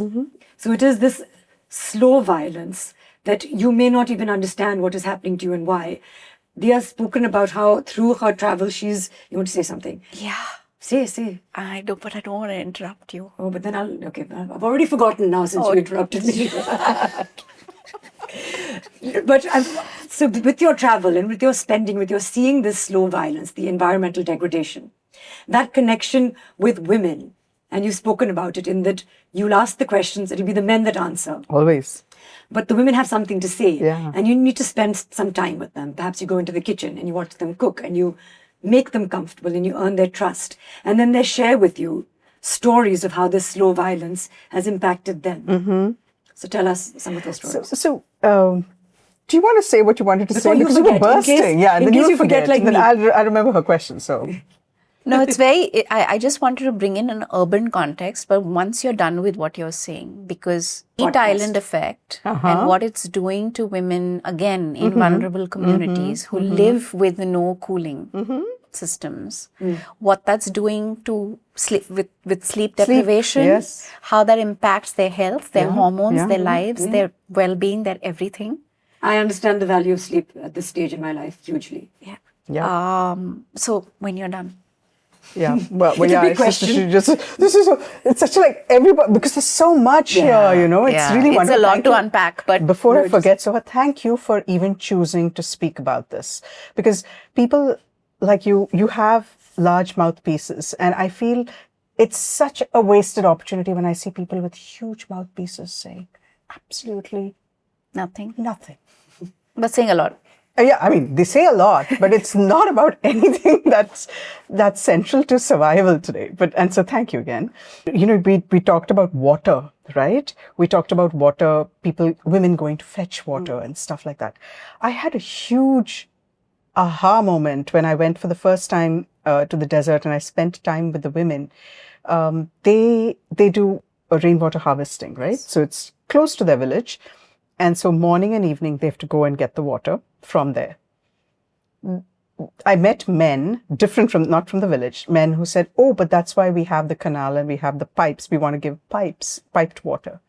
So it is this slow violence that you may not even understand what is happening to you and why. Dia has spoken about how through her travel you want to say something? Yeah, Say. I do, but I don't want to interrupt you. Oh, but then I've already forgotten now since you interrupted me. But so with your travel and with your spending, with your seeing this slow violence, the environmental degradation, that connection with women, and you've spoken about it in that you'll ask the questions, it'll be the men that answer. always. But the women have something to say, Yeah. and you need to spend some time with them. Perhaps you go into the kitchen and you watch them cook and you make them comfortable and you earn their trust. And then they share with you stories of how this slow violence has impacted them. So tell us some of those stories. So, do you want to say what you wanted to Before say? you Because you were forget, in bursting. case- Yeah, in then case you'll you forget like then me. I remember her question. So, No, it's very, I just wanted to bring in an urban context, but once you're done with what you're saying, because Eat Podcast. Island effect and what it's doing to women, again, in vulnerable communities who live with no cooling systems, what that's doing to sleep, with sleep deprivation, yes. how that impacts their health, their hormones, yeah. their lives, their well-being, their everything. I understand the value of sleep at this stage in my life hugely. Yeah. yeah. So when you're done. Yeah, well, It's a yeah, big question. It's such like everybody, because there's so much here, you know, it's really it's wonderful. a lot Thank to you. unpack, but Before I forget, Soha, thank you for even choosing to speak about this, because people like you have large mouthpieces, and I feel it's such a wasted opportunity when I see people with huge mouthpieces saying absolutely nothing. nothing. But saying a lot. Yeah, I mean, they say a lot, but it's not about anything that's central to survival today. And so thank you again. You know, we talked about water, right? We talked about water, women going to fetch water and stuff like that. I had a huge aha moment when I went for the first time to the desert and I spent time with the women. They do a rainwater harvesting, right? So it's close to their village. And so morning and evening, they have to go and get the water from there. I met men, not from the village, men who said, oh, but that's why we have the canal and we have the pipes. We want to give piped water.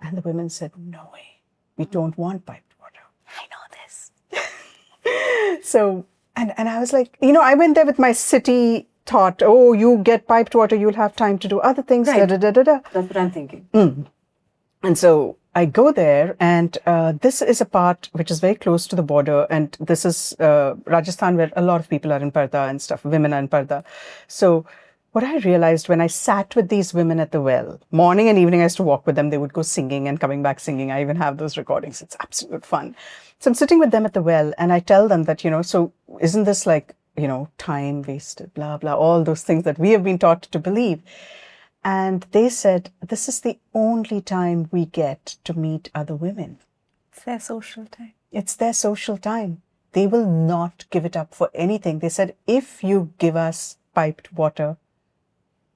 And the women said, no way, we don't want piped water. I know this. So, and I was like, you know, I went there with my city thought, oh, you get piped water, you'll have time to do other things. Right. Da, da, da, da, da. That's what I'm thinking. And so I go there, and this is a part which is very close to the border, and this is Rajasthan, where a lot of people are in parda and stuff, women are in parda. So what I realized when I sat with these women at the well, morning and evening, I used to walk with them. They would go singing and coming back singing. I even have those recordings. It's absolute fun. So I'm sitting with them at the well and I tell them that, so isn't this like, time wasted, blah, blah, all those things that we have been taught to believe. And they said, this is the only time we get to meet other women. It's their social time. It's their social time. They will not give it up for anything. They said, if you give us piped water,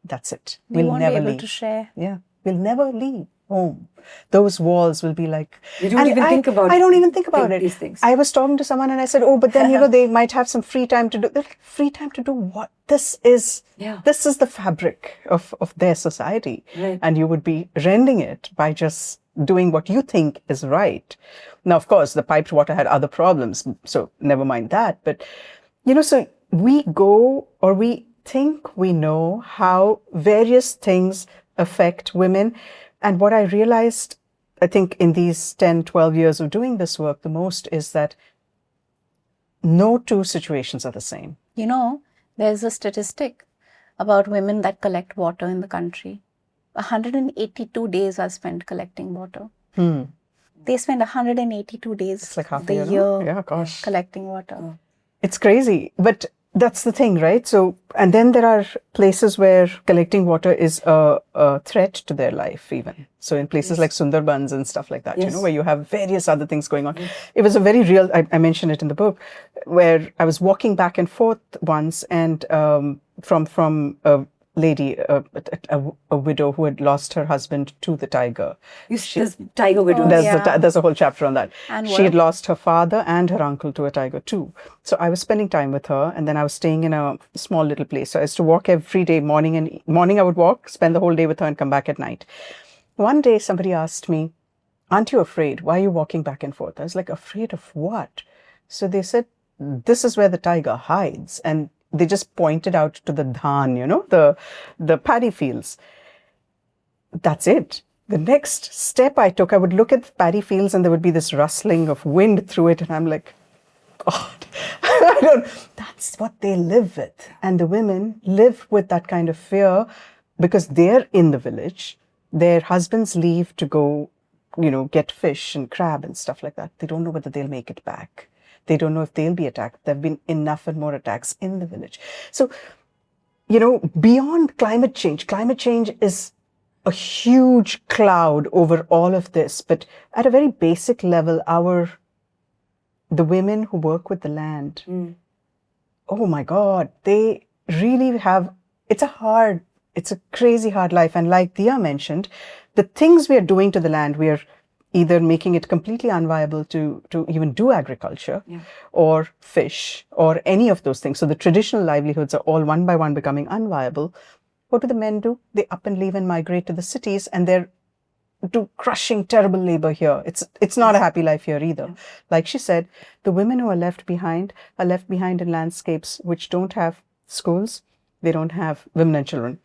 that's it. We We'll won't never be able leave. to share. Yeah, we'll never leave home. Those walls will be like... You don't and even think about I don't even think about it. these things. I was talking to someone and I said, oh, but then, they might have some free time to do... They're like, free time to do what? This is the fabric of their society. Right. And you would be rending it by just doing what you think is right. Now, of course, the piped water had other problems, so never mind that. But, so we go or we think we know how various things affect women. And what I realized, I think, in these 10, 12 years of doing this work the most is that no two situations are the same. There's a statistic about women that collect water in the country. 182 days are spent collecting water. They spend 182 days It's like half the a year. year Yeah, gosh. collecting water. It's crazy. But that's the thing, right? So, and then there are places where collecting water is a threat to their life even. So in places like Sundarbans and stuff like that, where you have various other things going on. It was a very real, I mentioned it in the book, where I was walking back and forth once and from a lady, a widow who had lost her husband to the tiger. There's tiger widows. There's a whole chapter on that. And she had lost her father and her uncle to a tiger too. So I was spending time with her, and then I was staying in a small little place. So I used to walk every day, morning I would walk, spend the whole day with her and come back at night. One day somebody asked me, aren't you afraid? Why are you walking back and forth? I was like, afraid of what? So they said, this is where the tiger hides. And they just pointed out to the dhan, the paddy fields. That's it. The next step I took, I would look at the paddy fields and there would be this rustling of wind through it. And I'm like, God, that's what they live with. And the women live with that kind of fear because they're in the village. Their husbands leave to go, get fish and crab and stuff like that. They don't know whether they'll make it back. They don't know if they'll be attacked. There have been enough and more attacks in the village. So, beyond climate change is a huge cloud over all of this. But at a very basic level, the women who work with the land, oh my God, they really have, it's a crazy hard life. And like Dia mentioned, the things we are doing to the land, we are either making it completely unviable to even do agriculture or fish or any of those things. So the traditional livelihoods are all one by one becoming unviable. What do the men do? They up and leave and migrate to the cities, and they're do crushing, terrible labor here. It's not a happy life here either. Like she said, the women who are left behind in landscapes which don't have schools, they don't have women and children.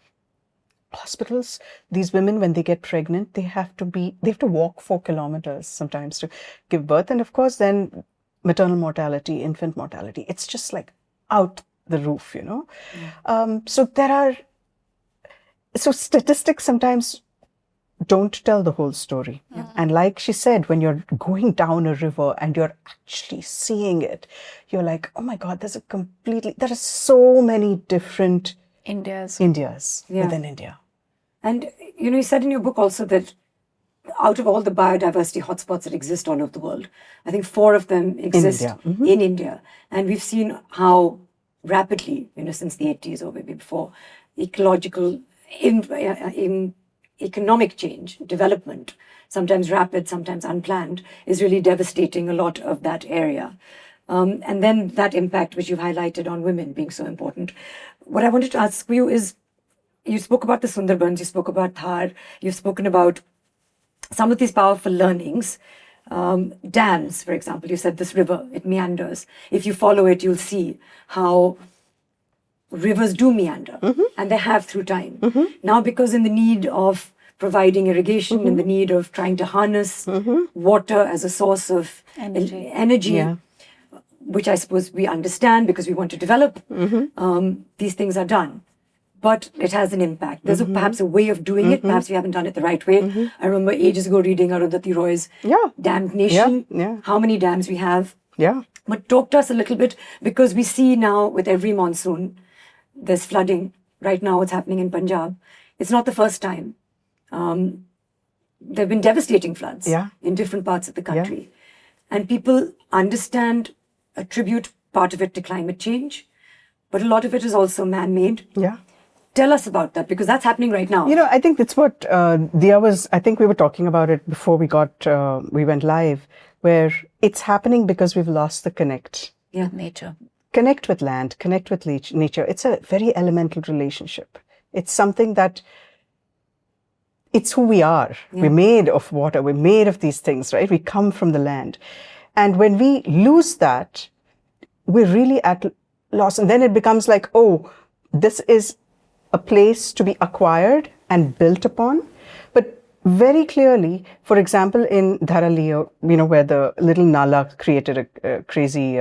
Hospitals, these women, when they get pregnant, they have to walk 4 kilometers sometimes to give birth. And of course, then maternal mortality, infant mortality, it's just like out the roof, So statistics sometimes don't tell the whole story. And like she said, when you're going down a river and you're actually seeing it, you're like, oh my God, there are so many different Indias within India. And, you said in your book also that out of all the biodiversity hotspots that exist all over the world, I think 4 of them exist in India. And we've seen how rapidly, since the 80s or maybe before, ecological, economic change, development, sometimes rapid, sometimes unplanned, is really devastating a lot of that area. And then that impact, which you've highlighted on women being so important. What I wanted to ask you is, you spoke about the Sundarbans, you spoke about Thar, you've spoken about some of these powerful learnings. Dams, for example, you said this river, it meanders. If you follow it, you'll see how rivers do meander, and they have through time. Now, because in the need of providing irrigation, in the need of trying to harness water as a source of energy, which I suppose we understand because we want to develop, these things are done. but it has an impact. There's perhaps a way of doing it. Perhaps we haven't done it the right way. I remember ages ago reading Arundhati Roy's Damned Nation, how many dams we have. Yeah. But talk to us a little bit, because we see now with every monsoon, there's flooding. Right now, what's happening in Punjab. It's not the first time. There have been devastating floods in different parts of the country. And people understand, attribute part of it to climate change, but a lot of it is also man-made. Yeah. Tell us about that, because that's happening right now. I think that's what Dia was, I think we were talking about it before we went live, where it's happening because we've lost the connect. Yeah. Nature. Connect with land, connect with nature. It's a very elemental relationship. It's something that, it's who we are. We're made of water. We're made of these things, right? We come from the land. And when we lose that, we're really at loss. And then it becomes like, oh, this is a place to be acquired and built upon. But very clearly, for example, in Dharali, where the little Nala created a crazy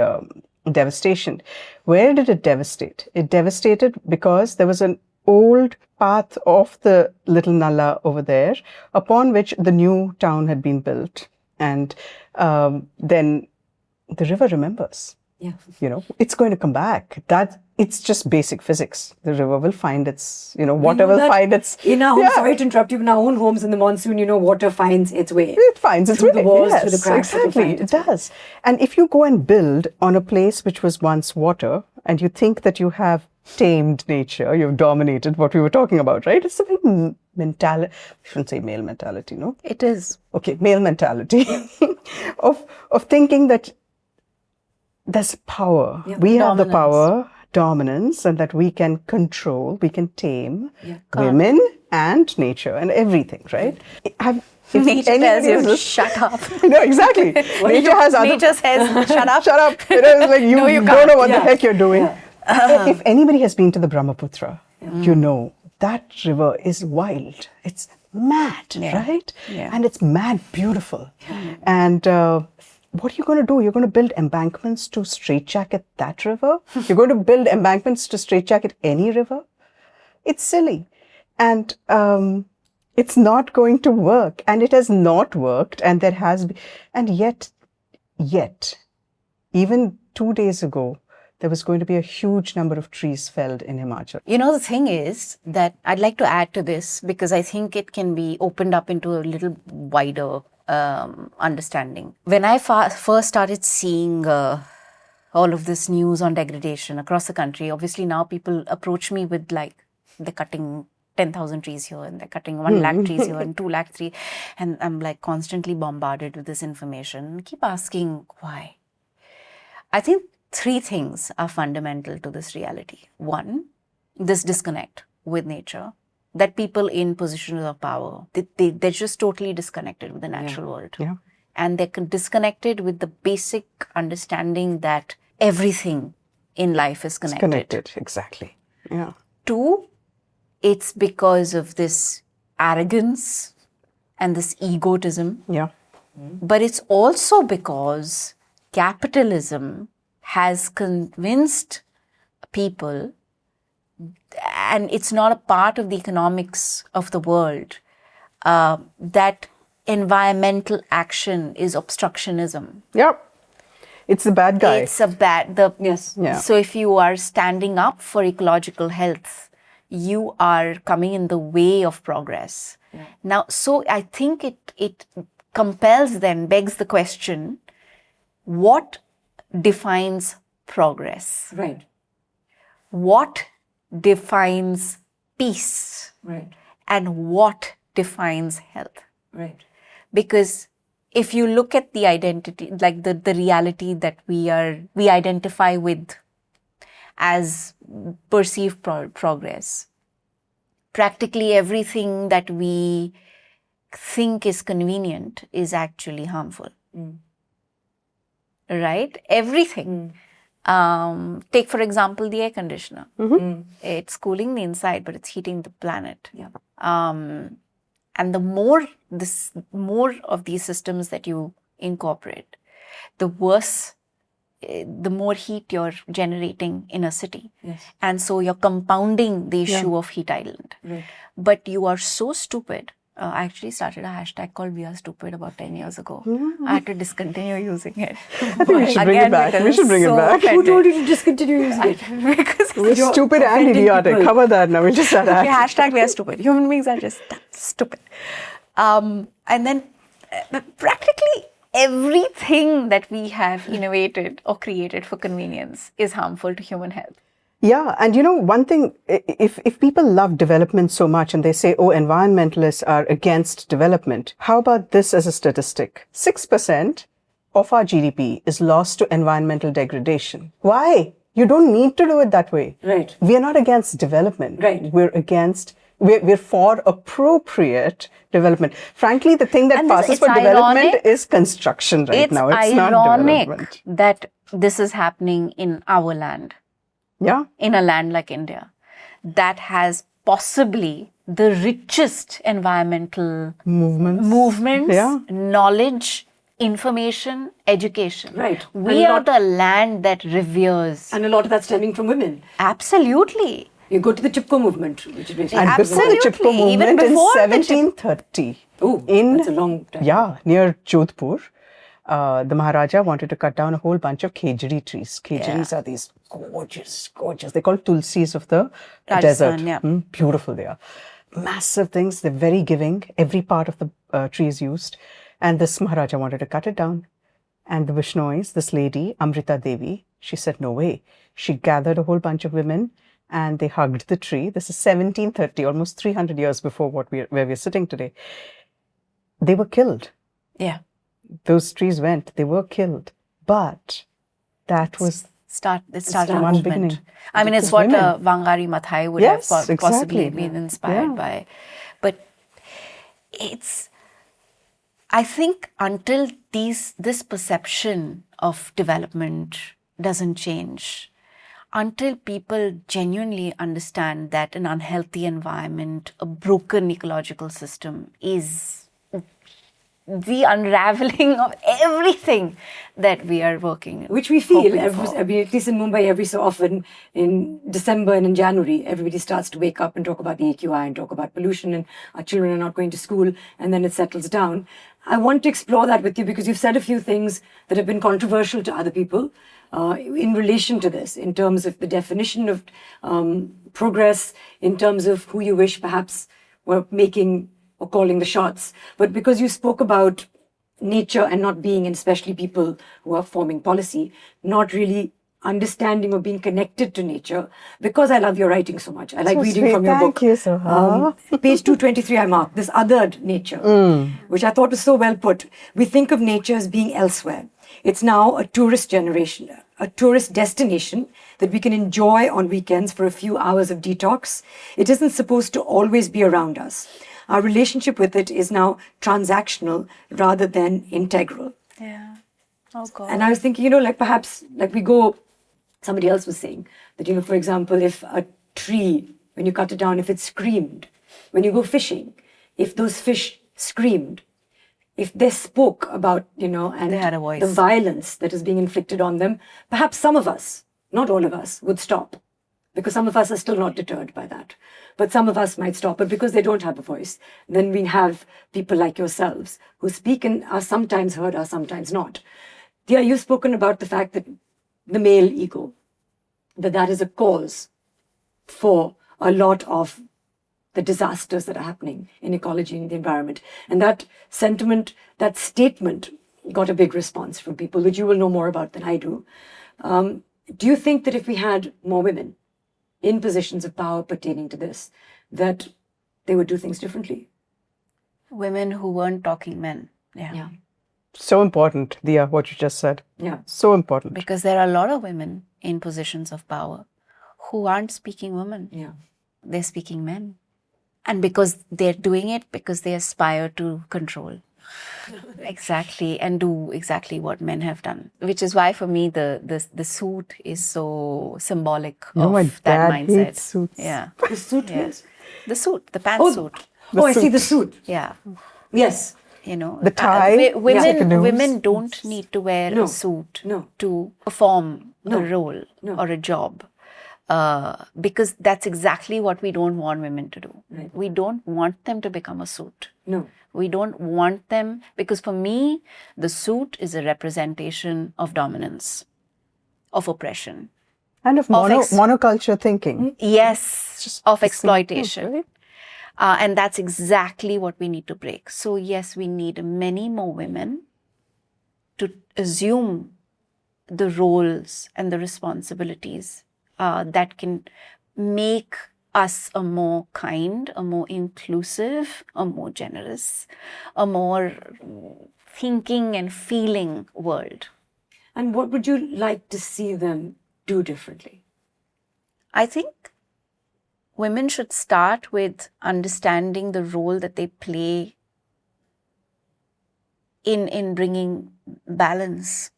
devastation. Where did it devastate? It devastated because there was an old path of the little Nala over there, upon which the new town had been built. And then the river remembers. Yeah. It's going to come back. It's just basic physics. The river will find its, water will find its... In our homes, sorry to interrupt you, in our own homes in the monsoon, water finds its way. It finds its way. Through the walls, yes, through the cracks. Exactly, it does. And if you go and build on a place which was once water, and you think that you have tamed nature, you've dominated what we were talking about, right? It's a very mentality, I shouldn't say male mentality, no? It is. Okay, male mentality of thinking that there's power. Yeah. We have the Dominance. power, dominance, and that we can control, we can tame Yeah. women and nature and everything, right? If Nature tells anybody you is to lis- shut up. No, exactly. Nature has other... Nature says, shut up. Shut up. It is like you, No, you don't can't. know what the Yeah. heck you're doing. If anybody has been to the Brahmaputra, that river is wild. It's mad, right? Yeah. And it's mad beautiful. And what are you going to do? You're going to build embankments to straitjacket that river? You're going to build embankments to straitjacket any river? It's silly. And it's not going to work. And it has not worked. And there has been... And yet, even 2 days ago, there was going to be a huge number of trees felled in Himachal. The thing is that I'd like to add to this, because I think it can be opened up into a little wider understanding. When I first started seeing all of this news on degradation across the country, obviously now people approach me with they're cutting 10,000 trees here and they're cutting 1 lakh trees here and 2 lakh trees. And I'm constantly bombarded with this information. Keep asking why. I think 3 things are fundamental to this reality. 1, this disconnect with nature, that people in positions of power, they're just totally disconnected with the natural world. Yeah. And they're disconnected with the basic understanding that everything in life is connected. Connected, exactly. Yeah. 2, it's because of this arrogance and this egotism. Yeah. But it's also because capitalism has convinced people, and it's not a part of the economics of the world, that environmental action is obstructionism. Yeah. It's the bad guy. It's a bad... Yes. Yeah. So if you are standing up for ecological health, you are coming in the way of progress. Yeah. Now, so I think it compels, then begs the question, what defines progress? Right. What defines peace? Right. And what defines health? Right. Because if you look at the identity, like the reality that we identify with as perceived progress, practically everything that we think is convenient is actually harmful. Right? Everything. Take, for example, the air conditioner. It's cooling the inside, but it's heating the planet. Yeah. And the more of these systems that you incorporate, the worse the more heat you're generating in a city. Yes. And so you're compounding the issue of heat island. Right. But you are so stupid. I actually started a hashtag called We Are Stupid about 10 years ago. I had to discontinue using it. I think we should bring it back. We should bring it back. Who told you to discontinue using it? Because We're stupid and offending idiotic. people. Cover that now. We just said that. hashtag We Are Stupid. Human beings are just stupid. And then practically everything that we have innovated or created for convenience is harmful to human health. Yeah, and one thing, if people love development so much and they say, oh, environmentalists are against development, how about this as a statistic? 6% of our GDP is lost to environmental degradation. Why? You don't need to do it that way. Right. We are not against development. Right. We're for appropriate development. Frankly, the thing that And passes it's for development ironic. is construction right now. It's not ironic development. that this is happening in our land. Yeah. In a land like India, that has possibly the richest environmental movements, Yeah. knowledge, information, education. Right. We And are the land that reveres. And a lot of that's stemming from women. Absolutely. You go to the Chipko movement, which is basically... And before the Chipko Absolutely. Even movement in before the Chip- 1730, Oh, that's a long time. Yeah, near Jodhpur, the Maharaja wanted to cut down a whole bunch of khejri trees. Khejris are these gorgeous. They're called tulsis of the Rajasthan, desert. yeah. Beautiful they are. Massive things. They're very giving. Every part of the tree is used. And this Maharaja wanted to cut it down. And the Vishnois, this lady, Amrita Devi, she said, no way. She gathered a whole bunch of women and they hugged the tree. This is 1730, almost 300 years before where we're sitting today. They were killed. Yeah. Those trees went. They were killed. But that was It started a one movement. beginning. I mean, it's It was what women. Wangari Maathai would Yes, have possibly exactly. been inspired Yeah. by. But I think until this perception of development doesn't change, until people genuinely understand that an unhealthy environment, a broken ecological system is the unraveling of everything that we are working. Which we feel, hoping at for. least in Mumbai, every so often in December and in January, everybody starts to wake up and talk about the AQI and talk about pollution and our children are not going to school, and then it settles down. I want to explore that with you because you've said a few things that have been controversial to other people in relation to this, in terms of the definition of progress, in terms of who you wish perhaps were making or calling the shots. But because you spoke about nature and not being, and especially people who are forming policy, not really understanding or being connected to nature, because I love your writing so much. I like So reading sweet. from your Thank book. you, Soha. Page 223, I marked this othered nature, which I thought was so well put. We think of nature as being elsewhere. It's now a tourist destination that we can enjoy on weekends for a few hours of detox. It isn't supposed to always be around us. Our relationship with it is now transactional rather than integral. Yeah. Oh, God. And I was thinking, perhaps, somebody else was saying that, for example, if a tree, when you cut it down, if it screamed, when you go fishing, if those fish screamed, if they spoke about, and They had a voice. the violence that is being inflicted on them, perhaps some of us, not all of us, would stop. Because some of us are still not deterred by that. But some of us might stop. But because they don't have a voice, then we have people like yourselves who speak and are sometimes heard, are sometimes not. Dia, you've spoken about the fact that the male ego, that is a cause for a lot of the disasters that are happening in ecology and the environment. And that sentiment, that statement got a big response from people, which you will know more about than I do. Do you think that if we had more women in positions of power pertaining to this, that they would do things differently? Women who weren't talking men. Yeah. So important, Dia, what you just said. Yeah. So important. Because there are a lot of women in positions of power who aren't speaking women. Yeah. They're speaking men. And because they're doing it because they aspire to control. Exactly. And do exactly what men have done. Which is why for me the suit is so symbolic of my that dad mindset. hates suits. Yeah. The suit Yeah. is? The suit, the pantsuit. I see the suit. Yeah. Yes. You know, The tie, women don't need to wear No. a suit No. to perform No. a role No. or a job, because that's exactly what we don't want women to do. Right. We don't want them to become a suit. No. We don't want them, because for me, the suit is a representation of dominance, of oppression, And of monoculture thinking. yes, of exploitation. Right? And that's exactly what we need to break. So yes, we need many more women to assume the roles and the responsibilities that can make us a more kind, a more inclusive, a more generous, a more thinking and feeling world. And what would you like to see them do differently? I think women should start with understanding the role that they play in bringing balance.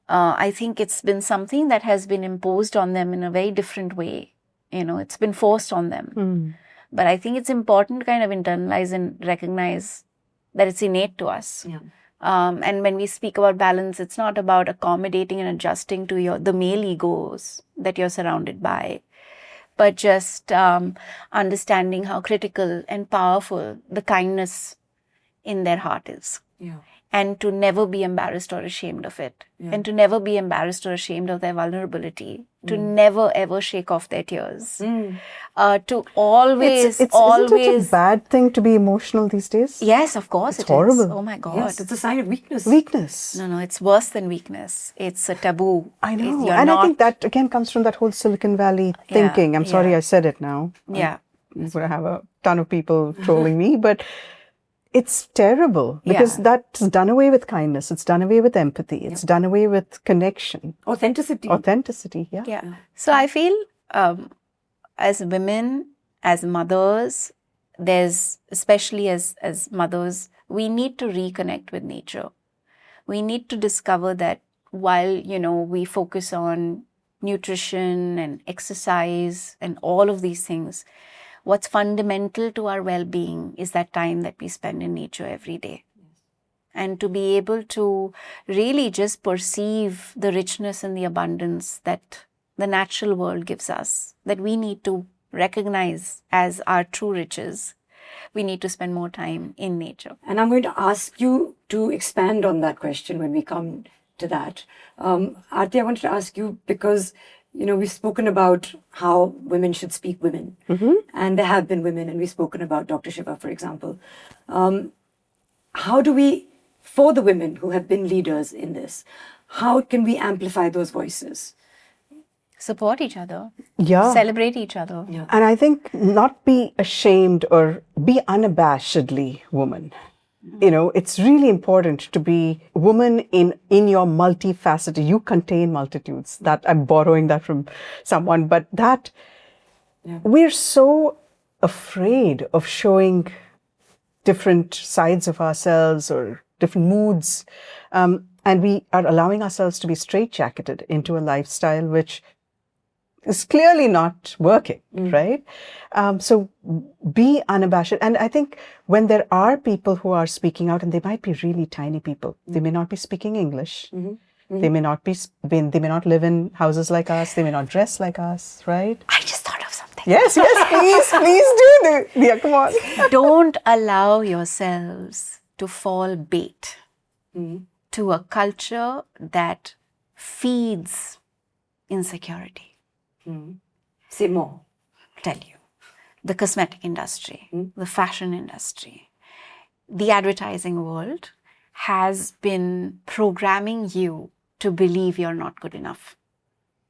I think it's been something that has been imposed on them in a very different way. You know, it's been forced on them. But I think it's important to kind of internalize and recognize that it's innate to us. Yeah. And when we speak about balance, it's not about accommodating and adjusting to the male egos that you're surrounded by, but just understanding how critical and powerful the kindness in their heart is. Yeah. And to never be embarrassed or ashamed of it. Yeah. And to never be embarrassed or ashamed of their vulnerability. To never ever shake off their tears. To always, Isn't always... it a bad thing to be emotional these days? Yes, of course It's it is. horrible. Oh my God. Yes, it's a sign of weakness. Weakness. No, it's worse than weakness. It's a taboo. I know. You're And I not- think that again comes from that whole Silicon Valley thinking. I'm sorry yeah. I said it now. Yeah. I'm going to have a ton of people trolling me, but it's terrible because Yeah. that's done away with kindness. It's done away with empathy. It's done away with connection. Authenticity. Authenticity, yeah. Yeah. So I feel as women, as mothers, there's, especially as mothers, we need to reconnect with nature. We need to discover that while, you know, we focus on nutrition and exercise and all of these things, what's fundamental to our well-being is that time that we spend in nature every day. And to be able to really just perceive the richness and the abundance that the natural world gives us, that we need to recognize as our true riches. We need to spend more time in nature. And I'm going to ask you to expand on that question when we come to that. Arati, I wanted to ask you because, you know, we've spoken about how women should speak women. And there have been women, and we've spoken about Dr. Shiva, for example. How do we, for the women who have been leaders in this, how can we amplify those voices? Support each other. Yeah. Celebrate each other. Yeah. And I think not be ashamed or be unabashedly woman. You know, it's really important to be woman in your multifaceted. You contain multitudes. That I'm borrowing that from someone, but that we're so afraid of showing different sides of ourselves or different moods, and we are allowing ourselves to be straitjacketed into a lifestyle which is clearly not working, right? So be unabashed. And I think when there are people who are speaking out, and they might be really tiny people, they may not be speaking English, they may not they may not live in houses like us, they may not dress like us, right? I just thought of something. Yes, please do. Yeah, come on. Don't allow yourselves to fall bait to a culture that feeds insecurity. Say more. Tell you, the cosmetic industry, the fashion industry, the advertising world has been programming you to believe you're not good enough,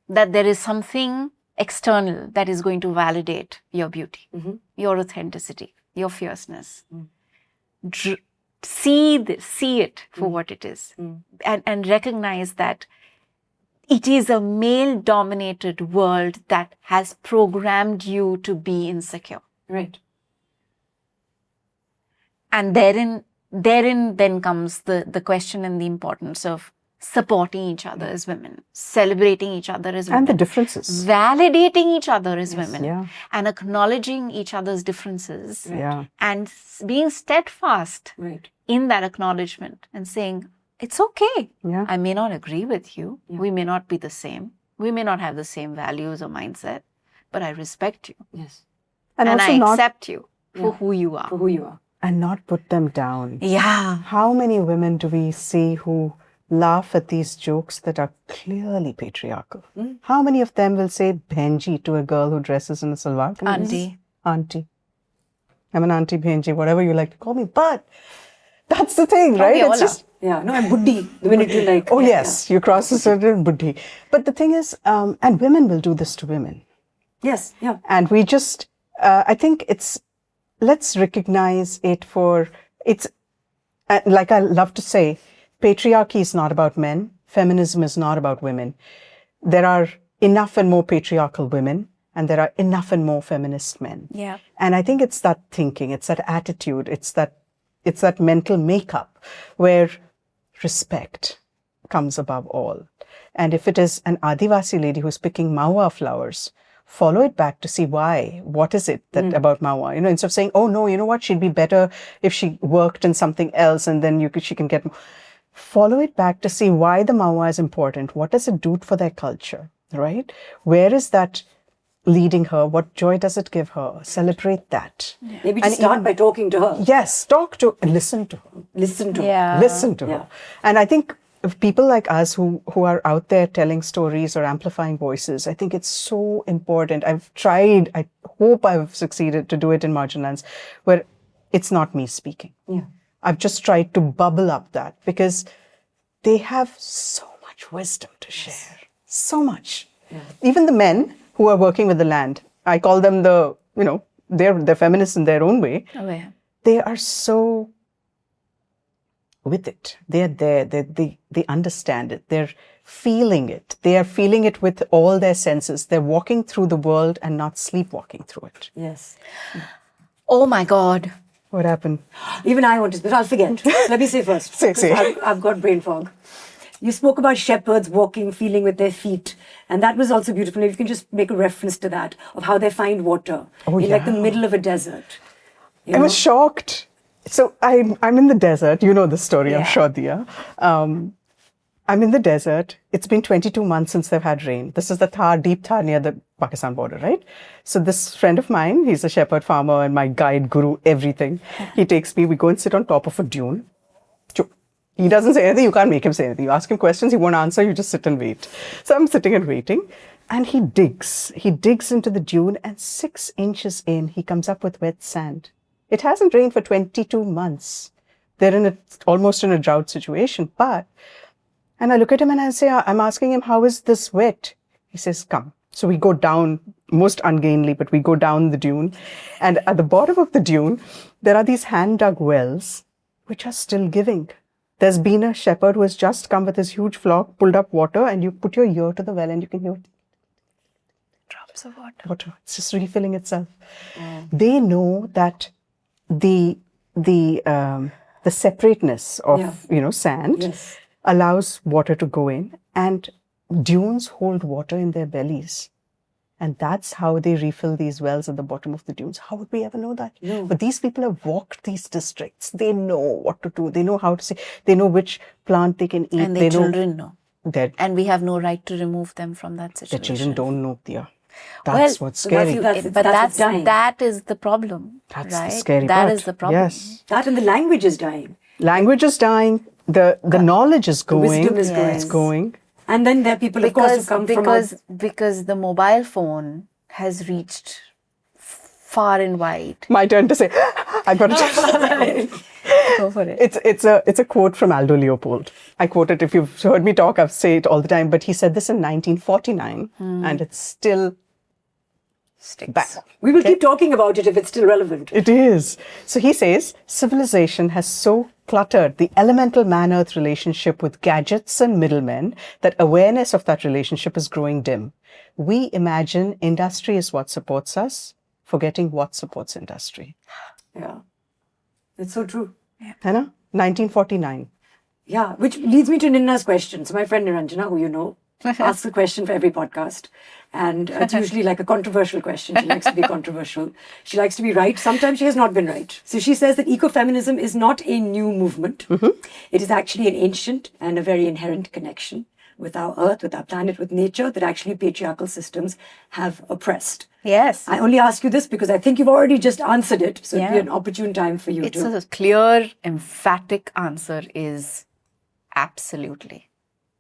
that there is something external that is going to validate your beauty, your authenticity, your fierceness. See it for what it is, and recognize that it is a male-dominated world that has programmed you to be insecure. Right. And therein then comes the question and the importance of supporting each other as women, celebrating each other as women. And the differences. Validating each other as women. yeah. And acknowledging each other's differences. Yeah. And being steadfast Right. in that acknowledgement and saying, it's okay. Yeah. I may not agree with you. We may not be the same. We may not have the same values or mindset, but I respect you. Yes. And also I not, accept you for who you are. For who you are. and not put them down. Yeah. How many women do we see who laugh at these jokes that are clearly patriarchal? How many of them will say Bhenji to a girl who dresses in a salwar kameez? Auntie. Auntie. I'm an auntie Bhenji, whatever you like to call me. But that's the thing, right? Okay, It's hola. just, Yeah, no, I'm buddhi. The minute you like. oh yes, you cross a certain buddhi. But the thing is, and women will do this to women. Yes, yeah. And we just, I think let's recognize it for, like I love to say, patriarchy is not about men. Feminism is not about women. There are enough and more patriarchal women, and there are enough and more feminist men. Yeah. And I think it's that thinking, it's that attitude, it's that mental makeup where respect comes above all. And if it is an Adivasi lady who's picking maua flowers, follow it back to see why. What is it that about maua? Instead of saying, oh no, you know what, she'd be better if she worked in something else and then she can get. Follow it back to see why the maua is important. What does it do for their culture, right? Where is that leading her? What joy does it give her? Celebrate that. Yeah. Maybe just start by talking to her. Yes, talk to and listen to her. Listen to her. Yeah. Listen to her. And I think if people like us who are out there telling stories or amplifying voices, I think it's so important. I've tried, I hope I've succeeded to do it in Marginlands, where it's not me speaking. Yeah. I've just tried to bubble up that because they have so much wisdom to share. So much. Yeah. Even the men who are working with the land, I call them they're feminists in their own way. Oh, yeah. They are so with it. They're there. They understand it. They're feeling it. They are feeling it with all their senses. They're walking through the world and not sleepwalking through it. Yes. Oh my God. What happened? Even I want to, but I'll forget. Let me say first. Say. I've got brain fog. You spoke about shepherds walking, feeling with their feet. And that was also beautiful. If you can just make a reference to that, of how they find water in like the middle of a desert. I was shocked. So I'm in the desert. You know the story, I'm sure, Dia. I'm in the desert. It's been 22 months since they've had rain. This is the deep Thar near the Pakistan border, right? So this friend of mine, he's a shepherd farmer and my guide, guru, everything. He takes me, we go and sit on top of a dune. He doesn't say anything, you can't make him say anything. You ask him questions, he won't answer, you just sit and wait. So I'm sitting and waiting. And he digs into the dune, and 6 inches in, he comes up with wet sand. It hasn't rained for 22 months. They're almost in a drought situation. And I look at him and I say, I'm asking him, how is this wet? He says, come. So we go down, most ungainly, but we go down the dune. And at the bottom of the dune, there are these hand-dug wells, which are still giving. There's been a shepherd who has just come with his huge flock, pulled up water, and you put your ear to the well and you can hear Drops of water. It's just refilling itself. They know that the separateness of sand allows water to go in, and dunes hold water in their bellies. And that's how they refill these wells at the bottom of the dunes. How would we ever know that? No. But these people have walked these districts. They know what to do. They know how to say. They know which plant they can eat. And their children know. And we have no right to remove them from that situation. The children don't know, Dia. That's what's scary. That is the problem. That's right? the scary part. That is the problem. Yes. That and the language is dying. Language is dying. The knowledge is going. The wisdom is going. It's going. And then there are people, of course, who come because the mobile phone has reached far and wide. My turn to say, I got it. Go for it. It's a quote from Aldo Leopold. I quote it. If you've heard me talk, I say it all the time. But he said this in 1949, and it's still Sticks. back. We will keep talking about it if it's still relevant. It is. So he says, civilization has so cluttered the elemental man-earth relationship with gadgets and middlemen that awareness of that relationship is growing dim. We imagine industry is what supports us, forgetting what supports industry. Yeah. It's so true. Yeah. 1949. Yeah, which leads me to Ninna's question. So my friend Niranjana, who you know, asks a question for every podcast. And it's usually like a controversial question. She likes to be controversial. She likes to be right. Sometimes she has not been right. So she says that ecofeminism is not a new movement. It is actually an ancient and a very inherent connection with our earth, with our planet, with nature that actually patriarchal systems have oppressed. Yes. I only ask you this because I think you've already just answered it. So it'd be an opportune time for you It's to... a clear, emphatic answer is absolutely.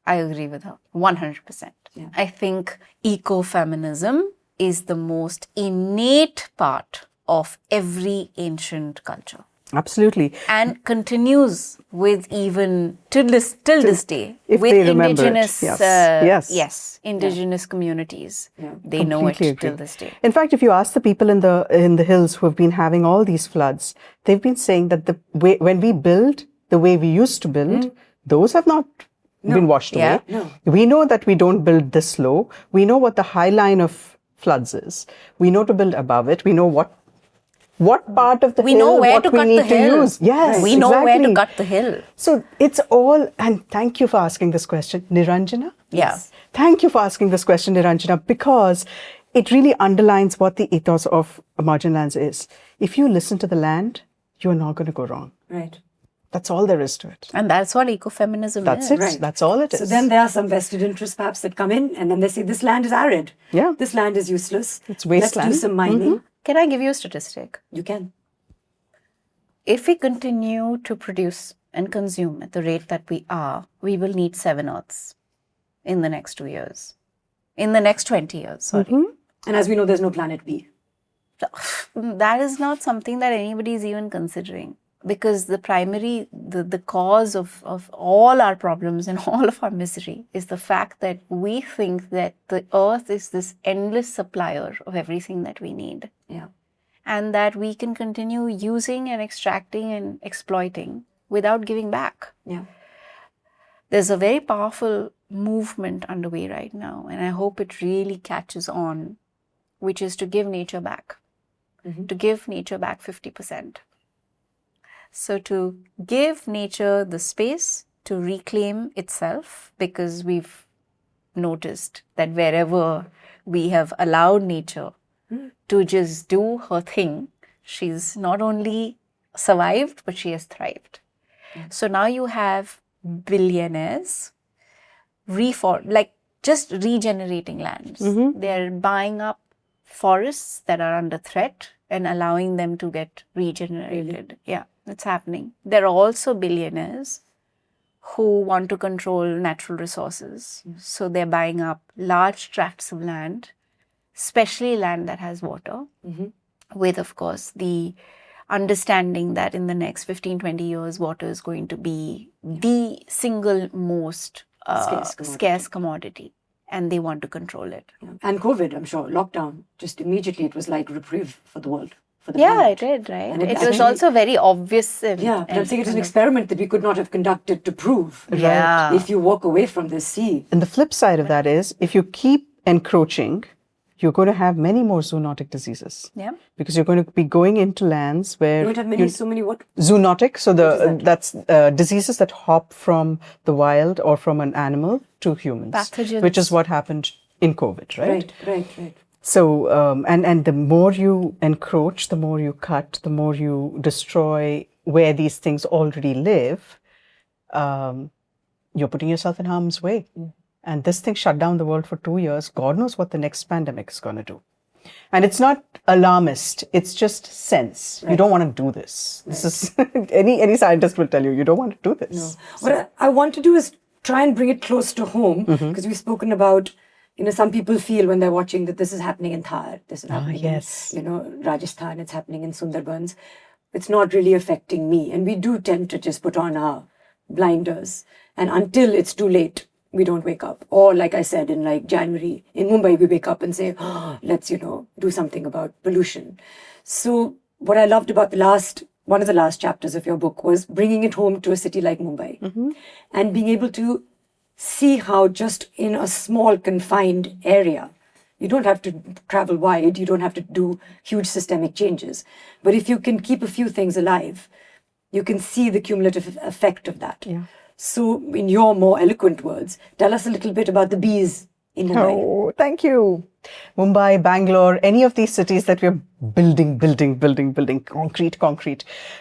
I agree with her 100%. Yeah. I think ecofeminism is the most innate part of every ancient culture Absolutely. and continues with even till this day If with they remember it, indigenous yes. indigenous communities. Yeah. They know it Completely agree. till this day. In fact, if you ask the people in the hills who have been having all these floods, they've been saying that the way when we build the way we used to build, those have not been washed away. No. We know that we don't build this low. We know what the high line of floods is. We know to build above it. We know what part of the We hill, know where what to we cut need the hill. to use. Yes, We know where to exactly. cut the hill. So it's all, and thank you for asking this question, Niranjana. Yeah. Thank you for asking this question, Niranjana, because it really underlines what the ethos of Emergent Lands is. If you listen to the land, you're not going to go wrong. Right. That's all there is to it. And that's what ecofeminism That's is. it. Right. That's all it is. So then there are some vested interests perhaps that come in and then they say, this land is arid. Yeah. This land is useless. It's wasteland. Let's do some mining. Can I give you a statistic? You can. If we continue to produce and consume at the rate that we are, we will need 7 Earths in the next 2 years. In the next 20 years, sorry. And as we know, there's no planet B. That is not something that anybody is even considering. Because the primary, the cause of all our problems and all of our misery is the fact that we think that the earth is this endless supplier of everything that we need. Yeah. And that we can continue using and extracting and exploiting without giving back. Yeah. There's a very powerful movement underway right now, and I hope it really catches on, which is to give nature back. To give nature back 50%. So to give nature the space to reclaim itself, because we've noticed that wherever we have allowed nature to just do her thing, she's not only survived, but she has thrived. So now you have billionaires just regenerating lands. They're buying up forests that are under threat and allowing them to get regenerated. Really? Yeah, it's happening. There are also billionaires who want to control natural resources. So they're buying up large tracts of land, especially land that has water, with, of course, the understanding that in the next 15, 20 years, water is going to be the single most scarce commodity. And they want to control it. Yeah. And COVID, I'm sure, lockdown, just immediately it was like reprieve for the world. For the Yeah, planet. it did, right? And It was also very obvious. But I'm saying it was an experiment that we could not have conducted to prove. Yeah. If you walk away from this sea. And the flip side of that is, if you keep encroaching, you're going to have many more zoonotic diseases. Yeah. Because you're going to be going into lands where You would have so many what? zoonotic. So that's diseases that hop from the wild or from an animal to humans, Pathogens. which is what happened in COVID, right? Right. So and the more you encroach, the more you cut, the more you destroy where these things already live, you're putting yourself in harm's way. And this thing shut down the world for 2 years. God knows what the next pandemic is going to do. And it's not alarmist. It's just sense. You don't want to do this. This is any scientist will tell you, you don't want to do this. No. What I want to do is try and bring it close to home, because we've spoken about, some people feel when they're watching that this is happening in Thar, this is happening in, Rajasthan, it's happening in Sundarbans. It's not really affecting me. And we do tend to just put on our blinders. And until it's too late, we don't wake up. Or like I said, in like January, in Mumbai, we wake up and say, let's, do something about pollution. So what I loved about one of the last chapters of your book was bringing it home to a city like Mumbai and being able to see how just in a small confined area, you don't have to travel wide, you don't have to do huge systemic changes. But if you can keep a few things alive, you can see the cumulative effect of that. Yeah. So in your more eloquent words, tell us a little bit about the bees in Mumbai. Oh, thank you. Mumbai, Bangalore, any of these cities that we're building,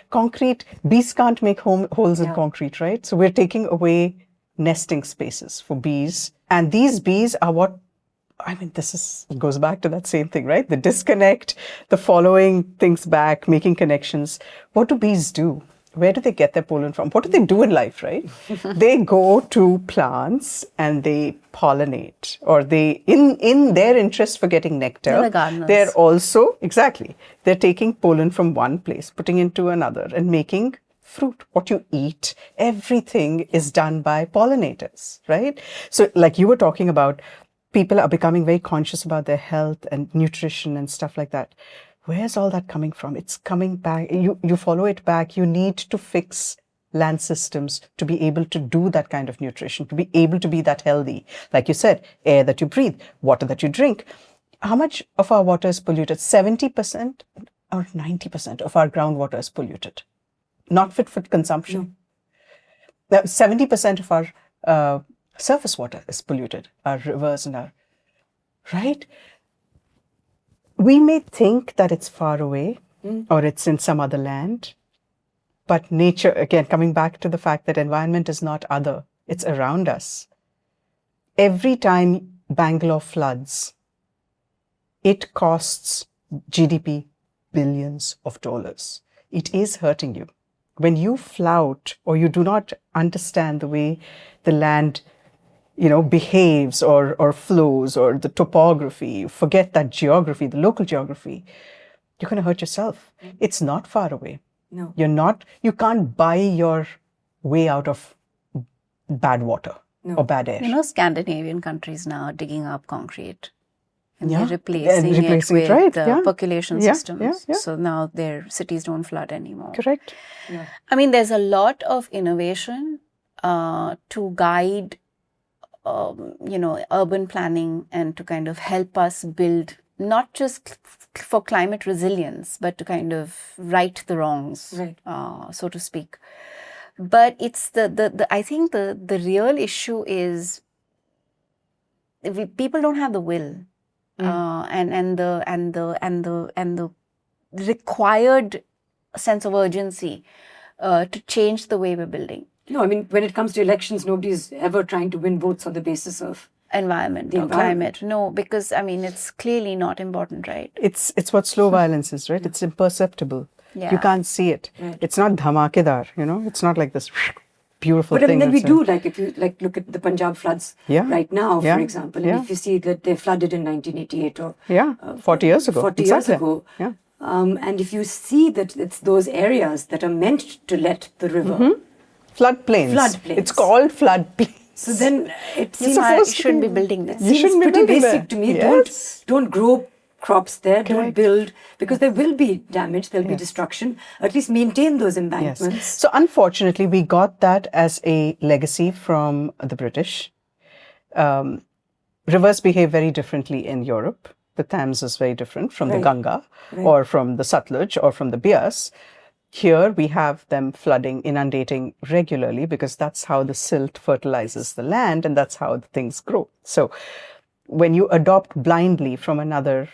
concrete. Bees can't make holes in concrete, right? So we're taking away nesting spaces for bees. And these bees are what, I mean, it goes back to that same thing, right? The disconnect, the following things back, making connections. What do bees do? Where do they get their pollen from? What do they do in life, right? They go to plants and they pollinate, or they, in their interest for getting nectar, They're the gardeners. they're also, exactly, they're taking pollen from one place, putting into another and making fruit. What you eat, everything is done by pollinators, right? So like you were talking about, people are becoming very conscious about their health and nutrition and stuff like that. Where's all that coming from? It's coming back. You follow it back. You need to fix land systems to be able to do that kind of nutrition, to be able to be that healthy. Like you said, air that you breathe, water that you drink. How much of our water is polluted? 70% or 90% of our groundwater is polluted. Not fit for consumption. No. 70% of our surface water is polluted. Our rivers and our, right? We may think that it's far away or it's in some other land, but nature, again, coming back to the fact that environment is not other, it's around us. Every time Bangalore floods, it costs GDP billions of dollars. It is hurting you. When you flout or you do not understand the way the land behaves or flows, or the topography, you forget that geography, the local geography, you're going to hurt yourself. It's not far away. No. You can't buy your way out of bad water or bad air. Scandinavian countries now are digging up concrete and Yeah. they're replacing And it with right, yeah. percolation Yeah, systems. yeah. So now their cities don't flood anymore. Correct. I mean, there's a lot of innovation to guide urban planning and to kind of help us build, not just for climate resilience, but to kind of right the wrongs, so to speak. But it's I think the real issue is people don't have the will and the required sense of urgency to change the way we're building. No, I mean, when it comes to elections, nobody's ever trying to win votes on the basis of environment or climate. No, because I mean, it's clearly not important, right? It's what slow violence is, right? It's imperceptible. Yeah. You can't see it. Right. It's not dhamakedar, It's not like this beautiful But I thing. mean, then we that's do, like, if you look at the Punjab floods right now, for example, and if you see that they flooded in 1988 or 40 years ago. 40 Exactly. years ago. Yeah. And if you see that it's those areas that are meant to let the river Floodplains. Floodplains. It's called floodplains. So then it seems You shouldn't be building this. You shouldn't be pretty building basic there. to me. Yes. Don't grow crops there. Don't Correct. build, because there will be damage. There'll be destruction. At least maintain those embankments. Yes. So unfortunately, we got that as a legacy from the British. Rivers behave very differently in Europe. The Thames is very different from the Ganga or from the Satluj or from the Bias. Here we have them flooding, inundating regularly because that's how the silt fertilizes the land and that's how the things grow. So when you adopt blindly from another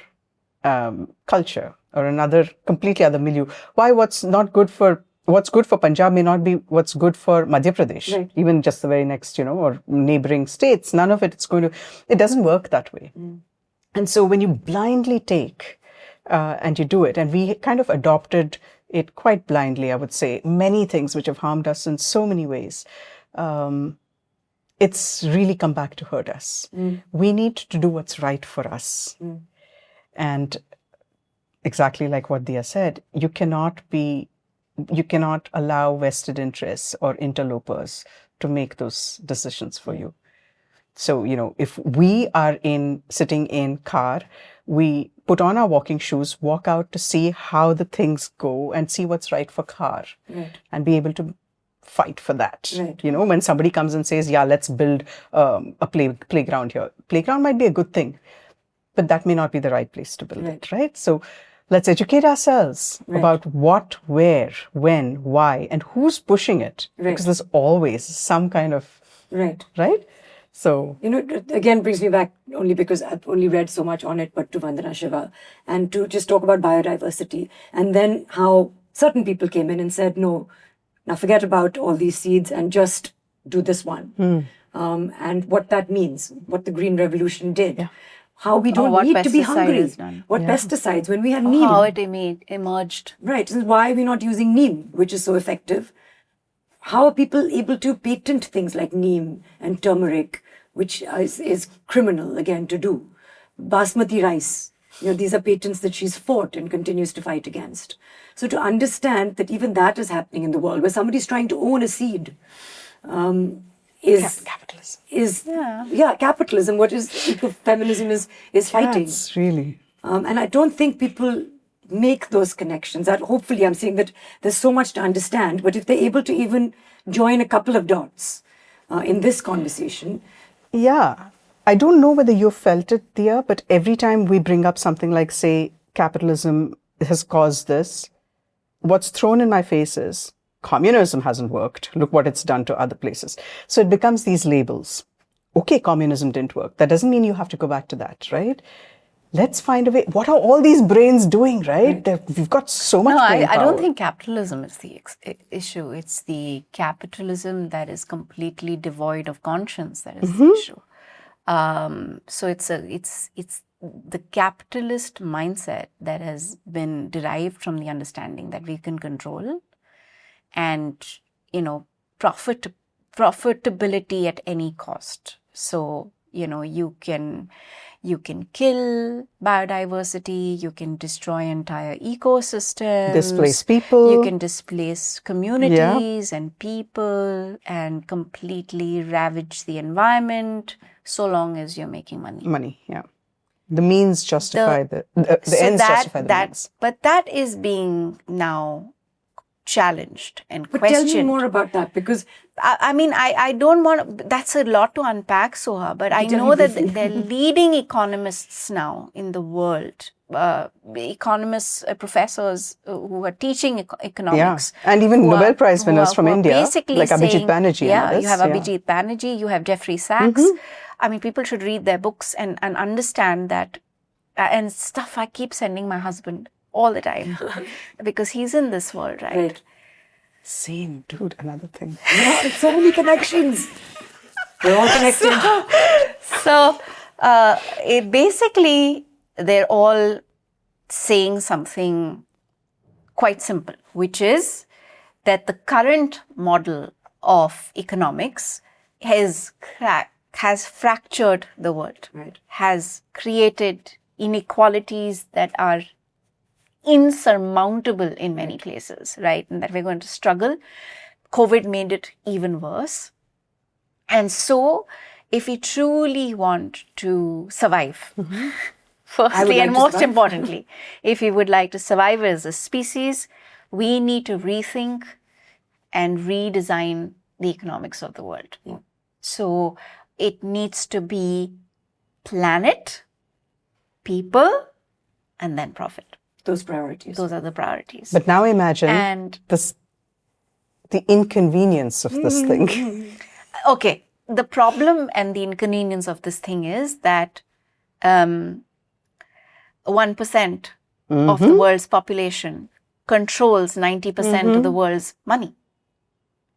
culture or another completely other milieu, what's good for Punjab may not be what's good for Madhya Pradesh, even just the very next, or neighboring states. None of it doesn't work that way. And so when you blindly take and you do it, and we kind of adopted it quite blindly, I would say, many things which have harmed us in so many ways, it's really come back to hurt us. We need to do what's right for us. And exactly like what Dia said, you cannot allow vested interests or interlopers to make those decisions for you. So, if we are sitting in car, we put on our walking shoes, walk out to see how the things go and see what's right for car and be able to fight for that. When somebody comes and says, let's build a playground here. Playground might be a good thing, but that may not be the right place to build it, right? So let's educate ourselves about what, where, when, why, and who's pushing it. Because there's always some kind of, right? So, You know, it again brings me back, only because I've only read so much on it, but to Vandana Shiva, and to just talk about biodiversity, and then how certain people came in and said, no, now forget about all these seeds and just do this one. And what that means, what the Green Revolution did. How we don't what need to be pesticide hungry. is done. What pesticides, when we have neem. How it emerged. Right, this is why we're not using neem, which is so effective. How are people able to patent things like neem and turmeric, which is criminal, again, to do? Basmati rice, you know, these are patents that she's fought and continues to fight against. So to understand that even that is happening in the world, where somebody's trying to own a seed, is capitalism. Capitalism. What is feminism is fighting. Yes, really. And I don't think people make those connections. That hopefully, I'm saying that there's so much to understand, but if they're able to even join a couple of dots in this conversation. Yeah. I don't know whether you felt it, Dia, but every time we bring up something like, say, capitalism has caused this, what's thrown in my face is communism hasn't worked. Look what it's done to other places. So it becomes these labels. Okay, communism didn't work. That doesn't mean you have to go back to that, right? Let's find a way. What are all these brains doing, right? We've got so much brain I power. don't think capitalism is the issue. It's the capitalism that is completely devoid of conscience that is the issue. So it's the capitalist mindset that has been derived from the understanding that we can control and, you know, profitability at any cost. So, you know, you can kill biodiversity, you can destroy entire ecosystems. Displace people. You can displace communities and people and completely ravage the environment so long as you're making money. Money, yeah. The means justify the ends justify the means. But that is being now challenged and But questioned. tell me more about that, because I mean, I don't want, that's a lot to unpack, Soha, but I know that they're leading economists now in the world, economists, professors who are teaching economics. Yeah, and even Nobel Prize winners from India, basically like Abhijit saying, Banerjee. Yeah, and others. you have Abhijit Banerjee, you have Jeffrey Sachs. I mean, people should read their books and understand that, and stuff I keep sending my husband all the time because he's in this world, right? Same, dude, another thing. Yeah, so many connections. We're all connected. So basically, they're all saying something quite simple, which is that the current model of economics has fractured the world, has created inequalities that are insurmountable in many places, right? And that we're going to struggle. COVID made it even worse. And so, if we truly want to survive, firstly and most importantly, if we would like to survive as a species, we need to rethink and redesign the economics of the world. Yeah. So, it needs to be planet, people, and then profit. Those priorities. Those are the priorities. But now imagine the inconvenience of this thing. Okay, the problem and the inconvenience of this thing is that 1% of the world's population controls 90% of the world's money.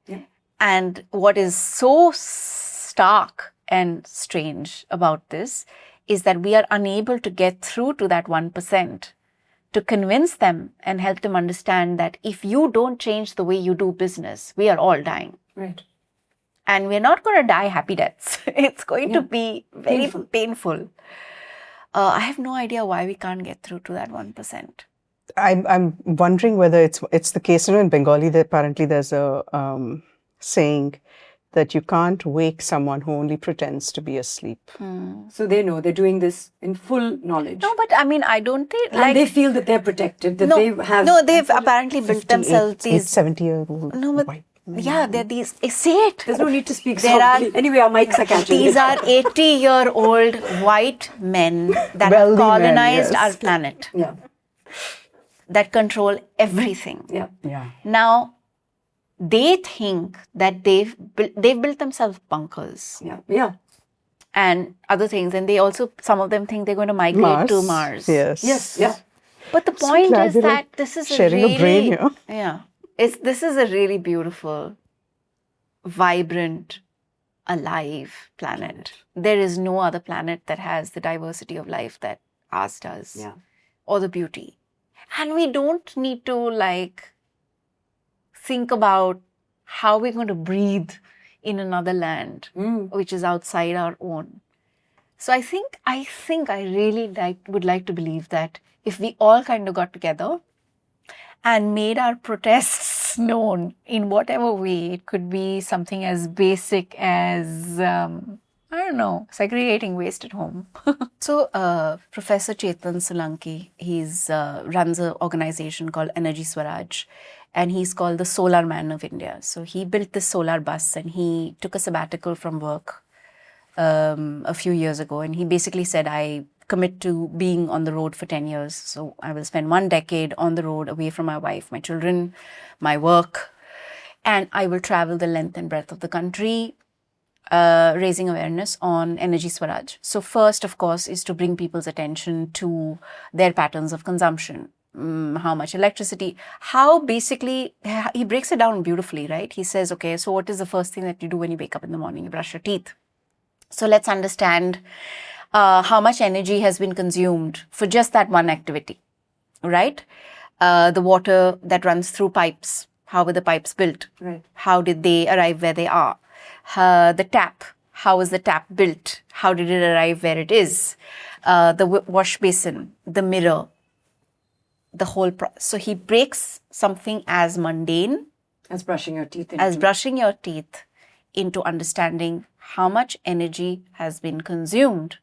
Yeah. And what is so stark and strange about this is that we are unable to get through to that 1%. To convince them and help them understand that if you don't change the way you do business, we are all dying. Right. And we're not going to die happy deaths. It's going to be very painful. I have no idea why we can't get through to that 1%. I'm wondering whether it's the case. You know, in Bengali, apparently there's a saying that you can't wake someone who only pretends to be asleep. So they know they're doing this in full knowledge. No, but I mean, I don't think... And they feel that they're protected, that they have... No, they've apparently built themselves these... 70-year-old No, but... white. Yeah, they're these... Say it! There's no need to speak softly. Anyway, our mics are catching. These are 80-year-old white men that have colonized our planet. Yeah. That control everything. Yeah. Now, they think that they've built themselves bunkers. Yeah. and other things. And they also, some of them think they're going to migrate to Mars. Yes. Yes, yeah. But the point glad is we're, that like, this is sharing a brain here. Yeah. This is a really beautiful, vibrant, alive planet. There is no other planet that has the diversity of life that ours does. Yeah. Or the beauty. And we don't need to like think about how we're going to breathe in another land, which is outside our own. So I think I really would like to believe that if we all kind of got together and made our protests known in whatever way, it could be something as basic as, I don't know, segregating waste at home. So Professor Chetan Solanki, he's runs an organization called Energy Swaraj, and he's called the Solar Man of India. So he built this solar bus and he took a sabbatical from work a few years ago, and he basically said, I commit to being on the road for 10 years. So I will spend 1 decade on the road away from my wife, my children, my work, and I will travel the length and breadth of the country, raising awareness on energy swaraj. So first, of course, is to bring people's attention to their patterns of consumption. How much electricity, how basically, he breaks it down beautifully, right? He says, okay, so what is the first thing that you do when you wake up in the morning? You brush your teeth. So let's understand how much energy has been consumed for just that one activity, right? The water that runs through pipes, how were the pipes built? Right. How did they arrive where they are? The tap, how was the tap built? How did it arrive where it is? The wash basin, the mirror, the whole process. So he breaks something as mundane As brushing your teeth. into understanding how much energy has been consumed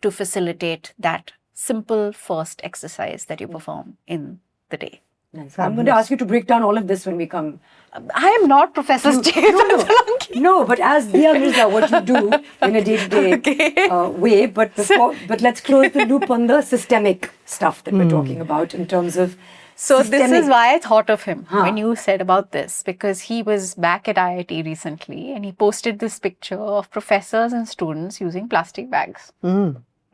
to facilitate that simple first exercise that you perform in the day. Nice. I'm going to ask you to break down all of this when we come. I am not Professor Chetan Solanki. No, but as Dia Mirza, what you do in a day-to-day way. But let's close the loop on the systemic stuff that we're talking about in terms of. So this is why I thought of him when you said about this, because he was back at IIT recently and he posted this picture of professors and students using plastic bags,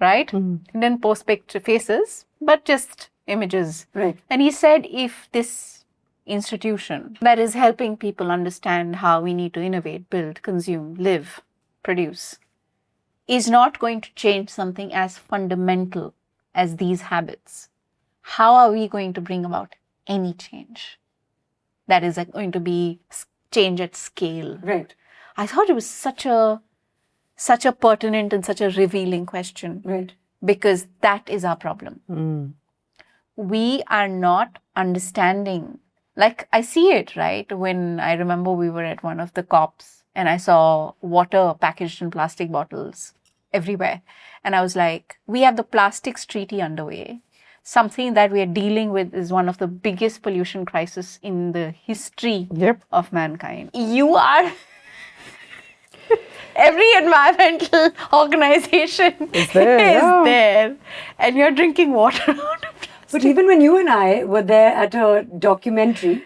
right? He didn't post faces, but just images. Right. And he said, if this institution that is helping people understand how we need to innovate, build, consume, live, produce, is not going to change something as fundamental as these habits, how are we going to bring about any change that is going to be change at scale? Right. I thought it was such a pertinent and such a revealing question. Right. Because that is our problem. We are not understanding. Like, I see it, right? When I remember we were at one of the COPs and I saw water packaged in plastic bottles everywhere. And I was like, we have the plastics treaty underway. Something that we are dealing with is one of the biggest pollution crises in the history of mankind. You are... Every environmental organization is there. And you're drinking water out of plastic. But even when you and I were there at a documentary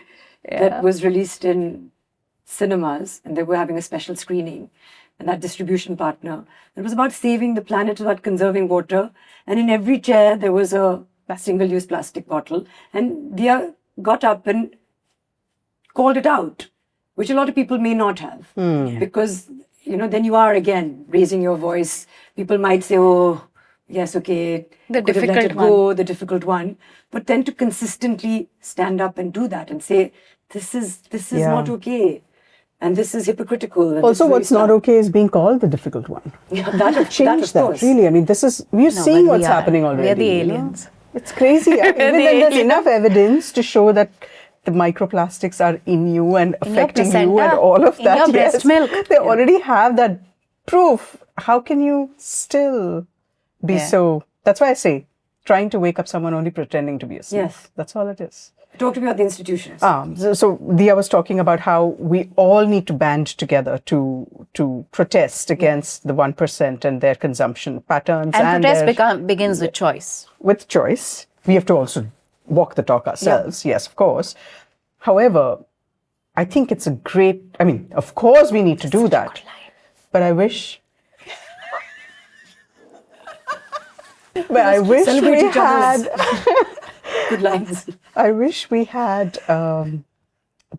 that was released in cinemas, and they were having a special screening, and that distribution partner, it was about saving the planet, about conserving water. And in every chair, there was a single-use plastic bottle. And Dia got up and called it out, which a lot of people may not have. Because, then you are again raising your voice. People might say, oh, yes, okay, the could have let difficult it go, one. the difficult one. But then to consistently stand up and do that and say, this is not okay. And this is hypocritical. And Also, what's not okay is being called the difficult one. Change that, really. I mean, we're seeing what's happening already. We are the aliens. It's crazy. Even then there's enough evidence to show that the microplastics are in you and affecting you and all of that. In your breast milk. They already have that proof. How can you still be so... That's why I say, trying to wake up someone only pretending to be asleep. Yes. That's all it is. Talk to me about the institutions. So Dia was talking about how we all need to band together to protest against the 1% and their consumption patterns. And protest begins with choice. With choice. We have to also walk the talk ourselves, yes, of course. However, I think it's of course we need to do that. But I wish But I wish Celebrate we each other's had. good lines. I wish we had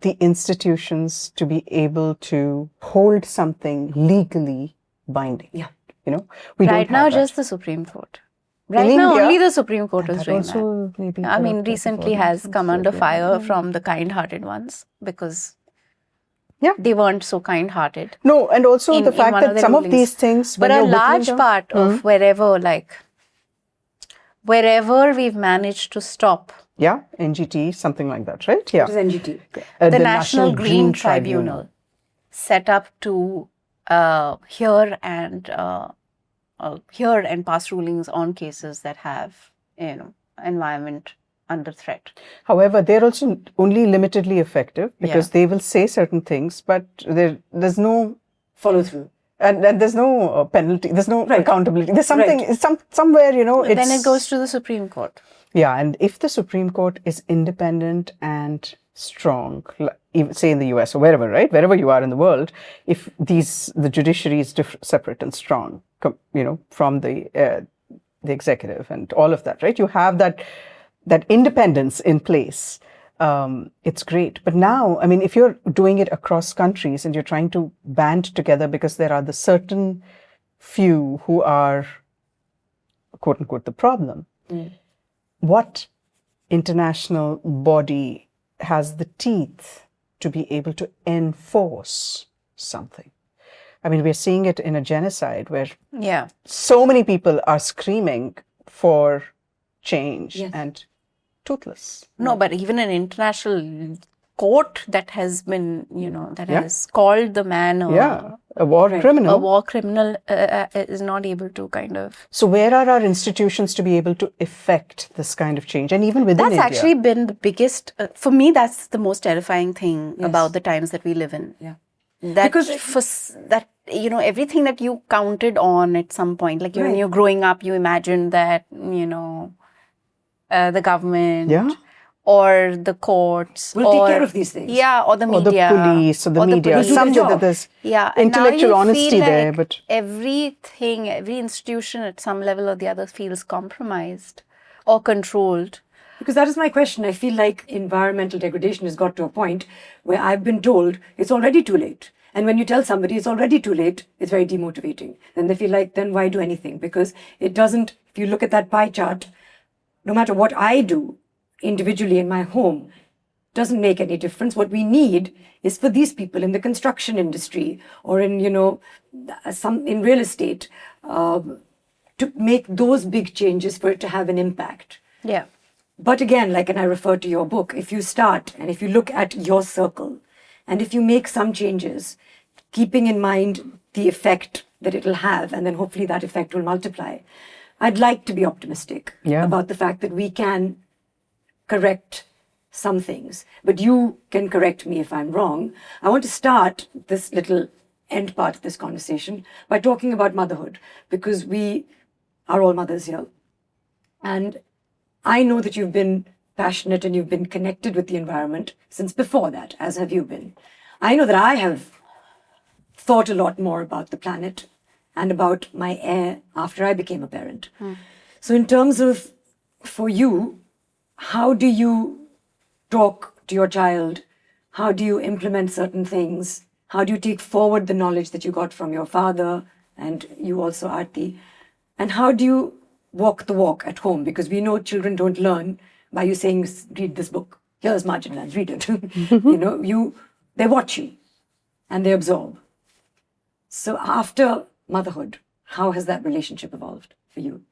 the institutions to be able to hold something legally binding. Yeah. You know, we Right don't now, have that. just the Supreme Court. Right In now, India, only the Supreme Court is that doing also that. maybe I mean, corrupted recently before has that. come under Yeah. fire from the kind-hearted ones because Yeah. they weren't so kind-hearted. No, and also in- the in fact one that the some of rulings. these things, But when a you're whittling large down- part of wherever we've managed to stop Yeah, NGT, something like that, right? Yeah. What is NGT? the National Green Tribunal set up to hear and pass rulings on cases that have, environment under threat. However, they're also only limitedly effective because Yeah. they will say certain things, but there's no Follow through. and there's no penalty. There's no Right. accountability. There's something Right. somewhere, it's, Then it goes to the Supreme Court. Yeah, and if the Supreme Court is independent and strong, even say in the US or wherever, right, wherever you are in the world, if the judiciary is separate and strong, from the executive and all of that, right, you have that independence in place. It's great. But now, I mean, if you're doing it across countries and you're trying to band together because there are the certain few who are, quote unquote, the problem, what international body has the teeth to be able to enforce something? I mean, we're seeing it in a genocide where Yeah. so many people are screaming for change Yes. and toothless. No, but even an international court that has been, that Yeah. has called the man A war criminal. a war criminal is not able to kind of. So where are our institutions to be able to effect this kind of change? And even within That's India. actually been the biggest, for me, that's the most terrifying thing about the times that we live in. Yeah. That Because- everything that you counted on at some point, like when you're growing up, you imagined that, the government Yeah. or the courts Will take care of these things. Yeah, or the or media. the police or the media. police. Some Do their that there's Yeah, and now intellectual you honesty feel there, like but everything, every institution at some level or the other feels compromised or controlled. Because that is my question. I feel like environmental degradation has got to a point where I've been told it's already too late. And when you tell somebody it's already too late, it's very demotivating. Then they feel like, then why do anything? Because it doesn't, if you look at that pie chart, no matter what I do individually in my home, doesn't make any difference. What we need is for these people in the construction industry or in, some in real estate, to make those big changes for it to have an impact. Yeah. But again, and I refer to your book, if you start and if you look at your circle and if you make some changes, keeping in mind the effect that it'll have, and then hopefully that effect will multiply, I'd like to be optimistic about the fact that we can correct some things. But you can correct me if I'm wrong. I want to start this little end part of this conversation by talking about motherhood, because we are all mothers here. And I know that you've been passionate and you've been connected with the environment since before that, as have you been. I know that I have thought a lot more about the planet and about my air after I became a parent. So in terms of, for you, how do you talk to your child? How do you implement certain things? How do you take forward the knowledge that you got from your father and you also, Arati? And how do you walk the walk at home? Because we know children don't learn by you saying, read this book. Here's Marginlands, read it. They watch you and they absorb. So after motherhood, how has that relationship evolved for you?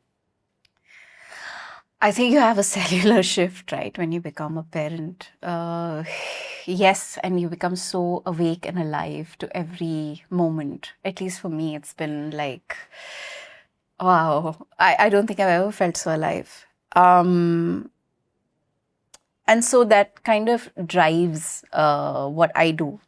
I think you have a cellular shift, right, when you become a parent. Yes, and you become so awake and alive to every moment. At least for me, it's been like, wow, I don't think I've ever felt so alive. And so that kind of drives what I do.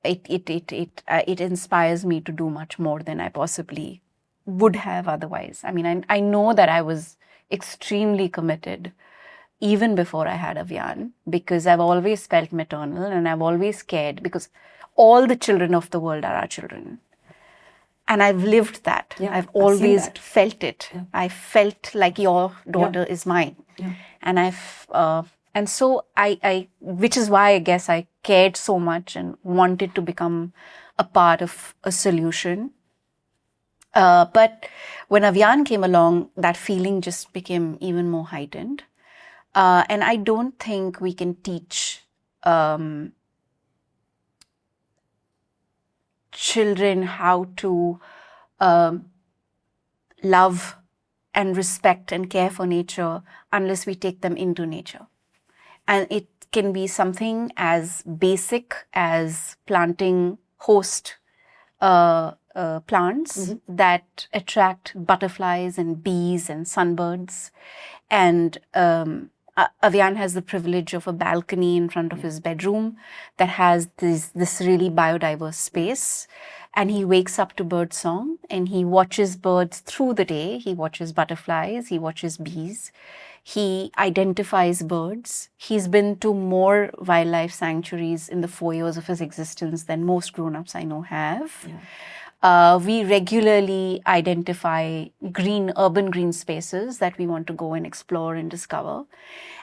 It inspires me to do much more than I possibly would have otherwise. I mean, I know that I was extremely committed even before I had Avyan, because I've always felt maternal and I've always cared, because all the children of the world are our children. And I've lived that. Yeah, I've I've seen always that. felt it. Yeah. I felt like your daughter is mine. Yeah. And and so I, which is why I guess I cared so much and wanted to become a part of a solution. But when Avyan came along, that feeling just became even more heightened. And I don't think we can teach children how to love and respect and care for nature unless we take them into nature. And it can be something as basic as planting host plants that attract butterflies and bees and sunbirds. And Avyan has the privilege of a balcony in front of his bedroom that has this really biodiverse space. And he wakes up to bird song and he watches birds through the day. He watches butterflies, he watches bees. He identifies birds. He's been to more wildlife sanctuaries in the 4 years of his existence than most grown-ups I know have. Yeah. We regularly identify urban green spaces that we want to go and explore and discover.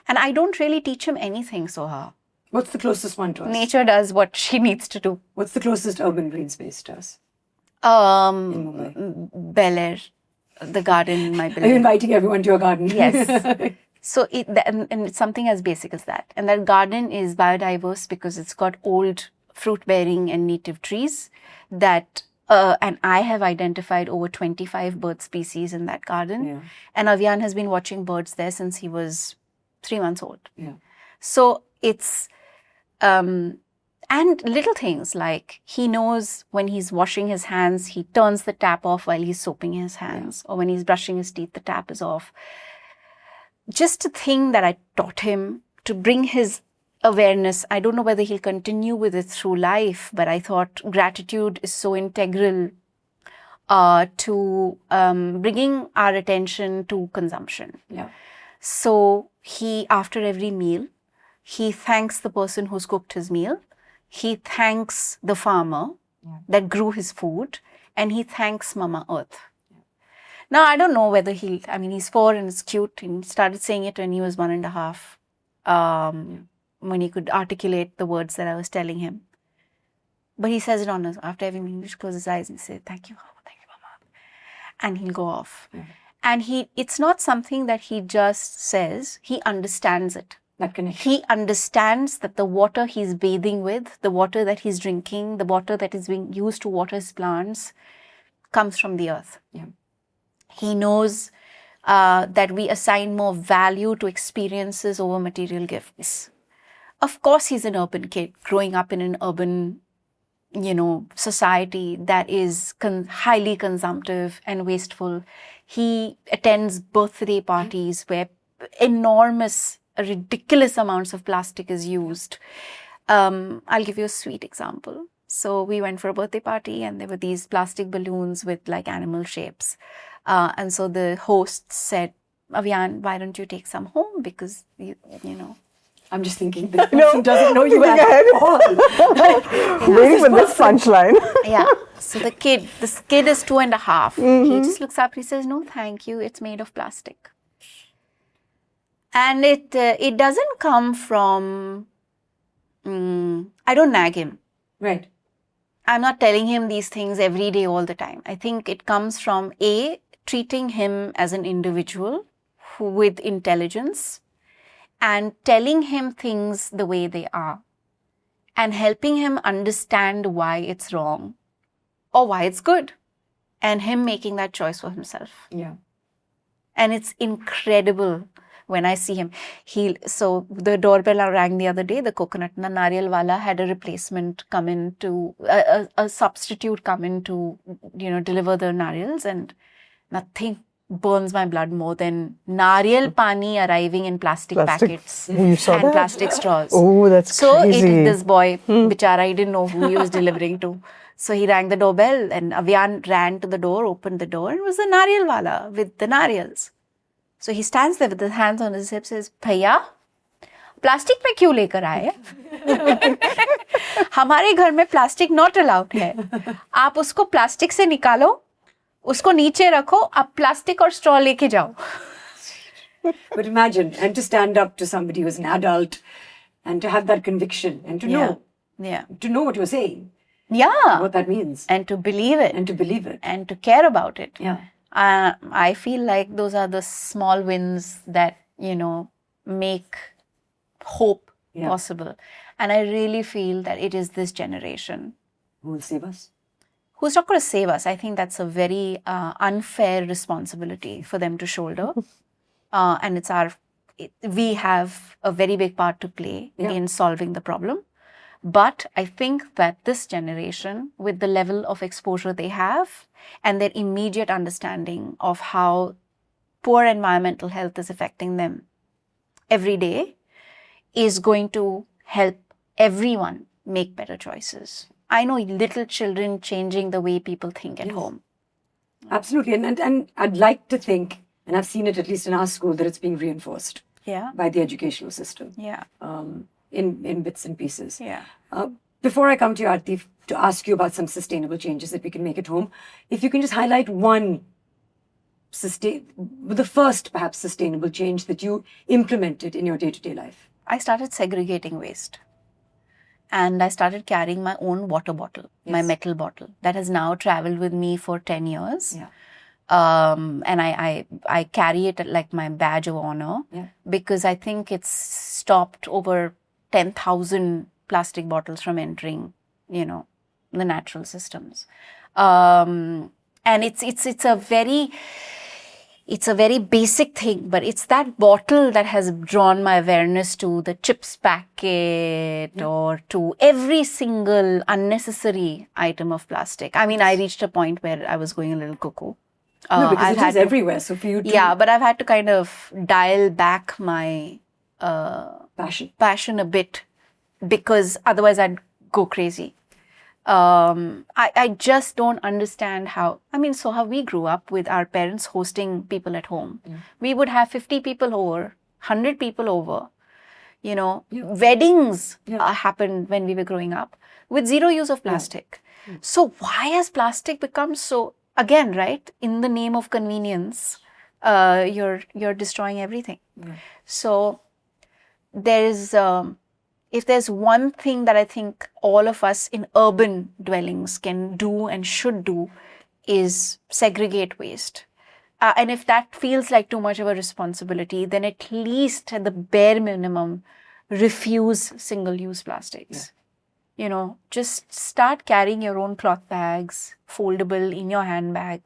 And I don't really teach him anything, Soha. What's the closest one to us? Nature does what she needs to do. What's the closest urban green space to us? In Mumbai. Bel Air, the garden in my building. Are you inviting everyone to your garden? Yes. So and it's something as basic as that. And that garden is biodiverse because it's got old fruit-bearing and native trees that, and I have identified over 25 bird species in that garden. Yeah. And Avyan has been watching birds there since he was 3 months old. Yeah. So it's, and little things like he knows when he's washing his hands, he turns the tap off while he's soaping his hands. Yeah. Or when he's brushing his teeth, the tap is off. Just a thing that I taught him to bring his awareness. I don't know whether he'll continue with it through life, but I thought gratitude is so integral to bringing our attention to consumption. Yeah. So he, after every meal, he thanks the person who's cooked his meal. He thanks the farmer that grew his food, and he thanks Mama Earth. Now, I don't know whether he's 4 and it's cute. He started saying it when he was 1.5, when he could articulate the words that I was telling him. But he says it after every meal, he just closes his eyes and says, thank you, Mama. And he'll go off. Yeah. And it's not something that he just says, he understands it. That connection. He understands that the water he's bathing with, the water that he's drinking, the water that is being used to water his plants comes from the earth. Yeah. He knows that we assign more value to experiences over material gifts. Of course, he's an urban kid growing up in an urban, society that is highly consumptive and wasteful. He attends birthday parties where ridiculous amounts of plastic is used. I'll give you a sweet example. So we went for a birthday party and there were these plastic balloons with like animal shapes. And so the host said, Avyan, why don't you take some home? Because, you know. I'm just thinking this person doesn't know you at all. Waiting for this punchline. Yeah. So this kid is 2.5. Mm-hmm. He just looks up, he says, no, thank you. It's made of plastic. And it doesn't come from, I don't nag him. Right. I'm not telling him these things every day, all the time. I think it comes from treating him as an individual with intelligence and telling him things the way they are and helping him understand why it's wrong or why it's good and him making that choice for himself. Yeah. And it's incredible when I see him. So the doorbell rang the other day, the coconut nariyal wala had a replacement come in to, a substitute come in to, deliver the nariyals, and nothing burns my blood more than nariyal pani arriving in plastic packets you saw and that? plastic straws. Oh, that's crazy. So this boy, bichara, he didn't know who he was delivering to. So he rang the doorbell and Avyan ran to the door, opened the door, and it was the nariyal wala with the nariyals. So he stands there with his hands on his hips, says, Bhaiya, plastic mein kyun lekar aaye? हमारे घर में plastic not allowed है. आप उसको plastic से निकालो, उसको नीचे रखो, आप प्लास्टिक और स्ट्रॉ लेके जाओ. But imagine, and to stand up to somebody who's an adult and to have that conviction and to know what you're saying. Yeah. What that means. And to believe it. And to believe it. And to care about it. Yeah. I feel like those are the small wins that, make hope possible. And I really feel that it is this generation. Who will save us? Who's not going to save us? I think that's a very unfair responsibility for them to shoulder. And we have a very big part to play in solving the problem. But I think that this generation, with the level of exposure they have and their immediate understanding of how poor environmental health is affecting them every day, is going to help everyone make better choices. I know little children changing the way people think at home. Absolutely. And I'd like to think, and I've seen it at least in our school, that it's being reinforced by the educational system. Yeah. In bits and pieces. Yeah. Before I come to you, Arati, to ask you about some sustainable changes that we can make at home, if you can just highlight the first perhaps sustainable change that you implemented in your day-to-day life. I started segregating waste. And I started carrying my own water bottle, my metal bottle, that has now traveled with me for 10 years. Yeah. And I carry it like my badge of honor because I think it's stopped over 10,000 plastic bottles from entering, the natural systems. And it's a very basic thing, but it's that bottle that has drawn my awareness to the chips packet or to every single unnecessary item of plastic. I mean, I reached a point where I was going a little cuckoo. No, because it is everywhere. So for you to... Yeah, but I've had to kind of dial back my passion a bit because otherwise I'd go crazy. I just don't understand how, Soha, we grew up with our parents hosting people at home. We would have 50 people over, 100 people over. Weddings happened when we were growing up with zero use of plastic. So why has plastic become so, again, right, in the name of convenience, you're destroying everything. So there's... if there's one thing that I think all of us in urban dwellings can do and should do is segregate waste. And if that feels like too much of a responsibility, then at least at the bare minimum, refuse single-use plastics. Just start carrying your own cloth bags, foldable in your handbag.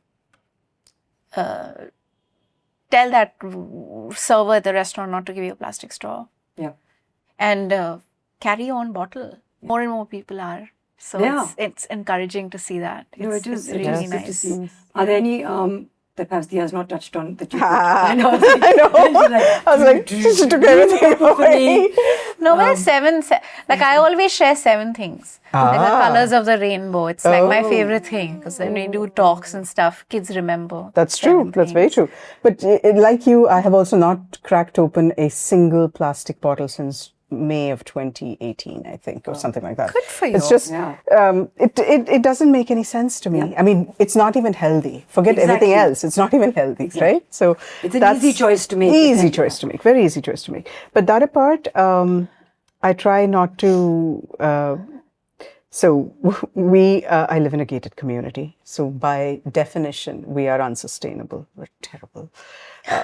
Tell that server at the restaurant not to give you a plastic straw. Yeah. And carry your own bottle. More and more people are. So it's encouraging to see that. It is really nice. Good to see. Are there any that perhaps Dia has not touched on that you I know. I was like, she took everything away. No, but like I always share 7 things. Like the colors of the rainbow. It's like my favorite thing because when we do talks and stuff, kids remember. That's true. That's very true. But like you, I have also not cracked open a single plastic bottle since May of 2018, I think, or something like that. Good for you. It's just, it doesn't make any sense to me. I mean, it's not even healthy. Forget everything else. It's not even healthy, right? So it's an easy choice to make. Easy choice to make. Very easy choice to make. But that apart, I try not to... So I live in a gated community. So by definition, we are unsustainable. We're terrible.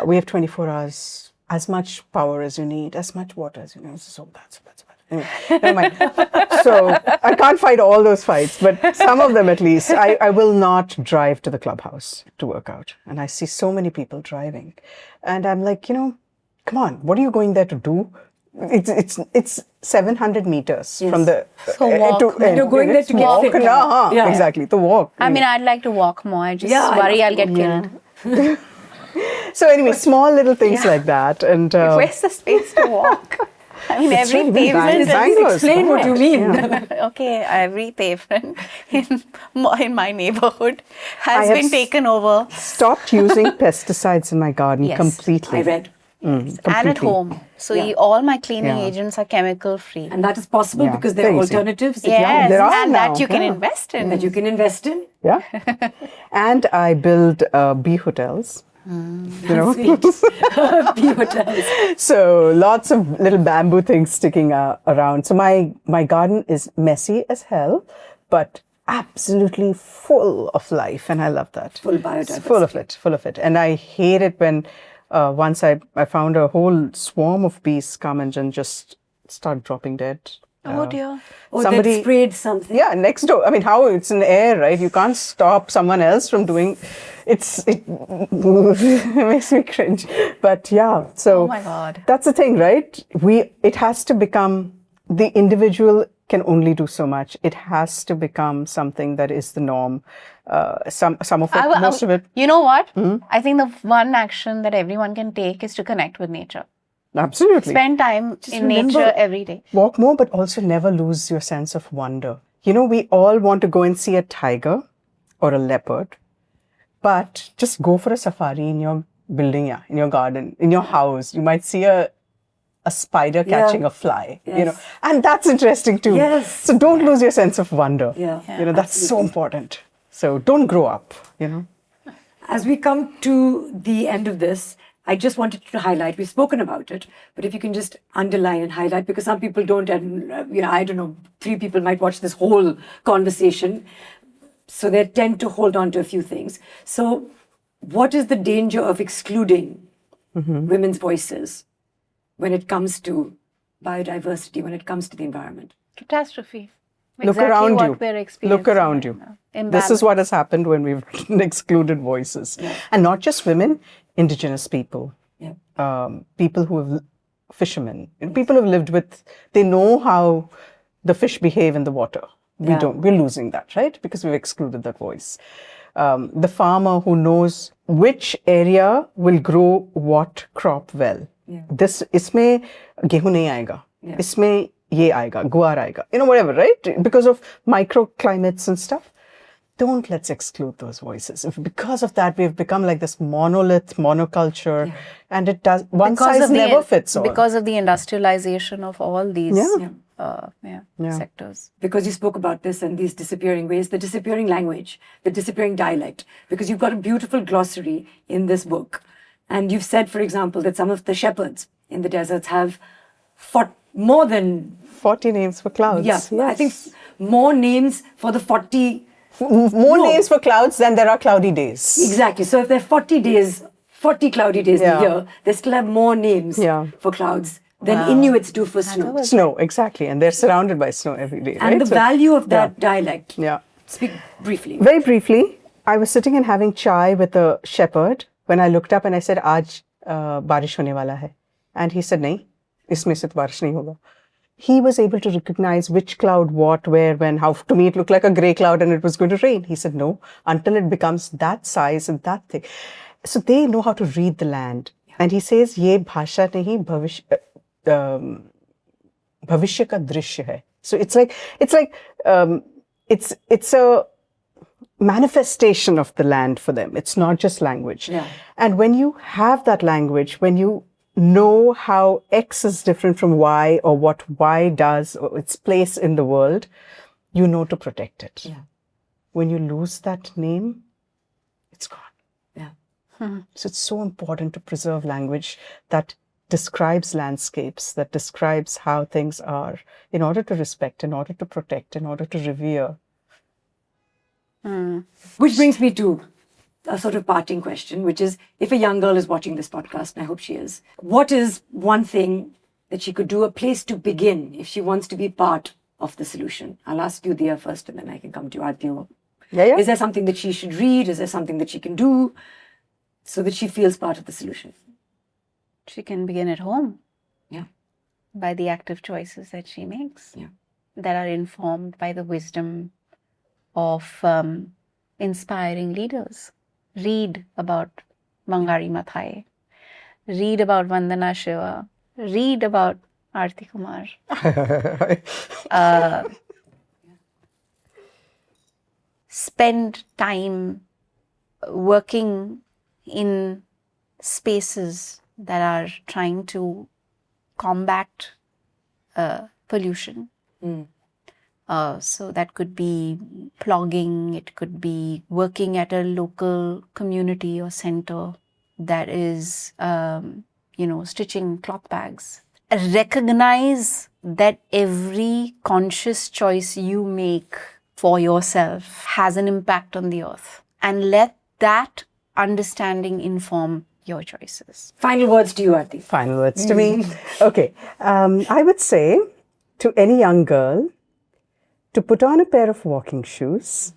We have 24 hours... as much power as you need, as much water as you need. So that's bad. Anyway, never mind. So I can't fight all those fights, but some of them at least. I will not drive to the clubhouse to work out. And I see so many people driving. And I'm like, come on, what are you going there to do? It's 700 meters from the... So walk. You're going there to get fit. Exactly, to walk. I mean, I'd like to walk more. I just worry I'll get killed. So anyway, small little things like that. And where's the space to walk? I mean, every pavement. Explain what you mean. Okay, every pavement in my neighborhood has been taken over. Stopped using pesticides in my garden completely. I read. and at completely. home. So Yeah. all my cleaning Yeah. agents are chemical free. And that is possible Yeah, because there are very easy. alternatives that Yes, there are and now, that you can yeah. invest in. that you can invest in. Yeah. And I build bee hotels. You know, Sweet. Bee hotels. so lots of little bamboo things sticking around. So my garden is messy as hell, but absolutely full of life, and I love that. Full It's biodiversity. full of it. And I hate it when once I found a whole swarm of bees come and just start dropping dead. Oh dear. Or Somebody- they sprayed something. Yeah, next door. I mean, how it's in the air, right? You can't stop someone else from doing. It makes me cringe. But yeah, so Oh my God. that's the thing, right? It has to become the individual can only do so much. It has to become something that is the norm. Some of it, most of it. You know what? I think the one action that everyone can take is to connect with nature. Absolutely. Spend time in remember- nature every day. Walk more, but also never lose your sense of wonder. You know, we all want to go and see a tiger or a leopard, but just go for a safari in your building, in your garden, in your house. You might see a spider catching a fly, you know, and that's interesting too. Yes. So don't lose your sense of wonder. Yeah. You know, that's so important. So don't grow up, you know. As we come to the end of this, I just wanted to highlight, we've spoken about it, but if you can just underline and highlight, because some people don't, and I don't know, 3 people might watch this whole conversation, so they tend to hold on to a few things. So what is the danger of excluding women's voices when it comes to biodiversity, when it comes to the environment? Catastrophe. Look Exactly around what you. we're experiencing Look around right you. now. This is what has happened when we've excluded voices. And not just women, indigenous people, people who have, fishermen, people who have lived with, they know how the fish behave in the water. We don't, we're losing that, right? Because we've excluded that voice. The farmer who knows which area will grow what crop well. This, इसमें गेहूं नहीं आएगा, इसमें ये आएगा, गुआर आएगा, you know, whatever, right? Because of microclimates and stuff. Don't let's exclude those voices. Because of that, we've become like this monolith, monoculture, and it does, one size never fits all. Because of the industrialization of all these sectors. Because you spoke about this and these disappearing ways, the disappearing language, the disappearing dialect, because you've got a beautiful glossary in this book. And you've said, for example, that some of the shepherds in the deserts have more than 40 names for clouds. Yeah, I think more names for the 40. More names for clouds than there are cloudy days. Exactly. So if there are 40 cloudy days in a year, they still have more names for clouds than Inuits do for snow. Snow, exactly. And they're surrounded by snow every day. And right? the value of that dialect. Yeah. Speak briefly. Very briefly, I was sitting and having chai with a shepherd when I looked up and I said, "Aaj barish hone wala hai." And he said, "Nahi, isme se to barish nahi hoga." He was able to recognize which cloud, what, where, when, how. To me, it looked like a grey cloud and it was going to rain. He said, no, until it becomes that size and that thing. So they know how to read the land. And he says, ye bhasha nahi, bhavishya ka drishya hai. So it's a manifestation of the land for them. It's not just language. Yeah. And when you have that language, when you know how X is different from Y or what Y does or its place in the world, you know to protect it. Yeah. When you lose that name, it's gone. Yeah. So it's so important to preserve language that describes landscapes, that describes how things are, in order to respect, in order to protect, in order to revere. Which brings me to a sort of parting question, which is, if a young girl is watching this podcast, and I hope she is, what is one thing that she could do, a place to begin if she wants to be part of the solution? I'll ask you, Dia, first, and then I can come to Arati. Yeah. Is there something that she should read? Is there something that she can do so that she feels part of the solution? She can begin at home. Yeah. By the active choices that she makes. Yeah. That are informed by the wisdom of inspiring leaders. Read about Mangari Mathai. Read about Vandana Shiva. Read about Arati Kumar. Spend time working in spaces that are trying to combat pollution. So that could be plogging, it could be working at a local community or center that is, stitching cloth bags. Recognize that every conscious choice you make for yourself has an impact on the earth, and let that understanding inform your choices. Final words to you, Arati. Final words to me. Okay. I would say to any young girl to put on a pair of walking shoes,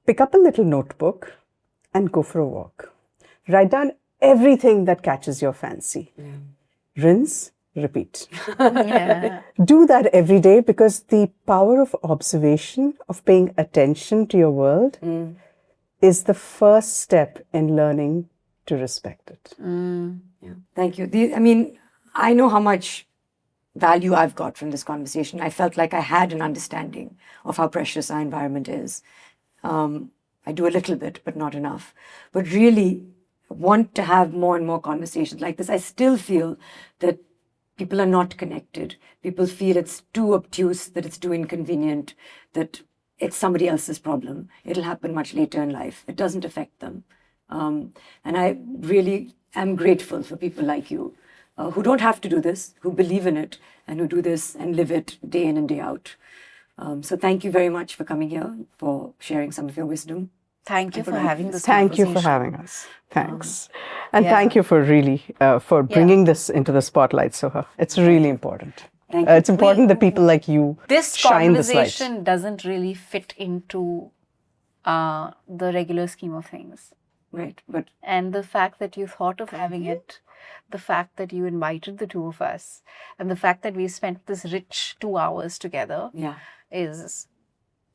pick up a little notebook, and go for a walk. Write down everything that catches your fancy. Rinse, repeat. Do that every day, because the power of observation, of paying attention to your world, is the first step in learning to respect it. Thank you. I know how much value I've got from this conversation. I felt like I had an understanding of how precious our environment is. I do a little bit, but not enough. But really want to have more and more conversations like this. I still feel that people are not connected. People feel it's too obtuse, that it's too inconvenient, that it's somebody else's problem. It'll happen much later in life. It doesn't affect them. And I really am grateful for people like you who don't have to do this, who believe in it, and who do this and live it day in and day out. So thank you very much for coming here, for sharing some of your wisdom. Thank you for having this Thank you for having us. Thanks. And thank you for really, for bringing this into the spotlight, Soha. It's really important. Thank you. It's important that people like you This shine this light. conversation doesn't really fit into the regular scheme of things. Right, but And the fact that you thought of having it, the fact that you invited the two of us, and the fact that we spent this rich 2 hours together is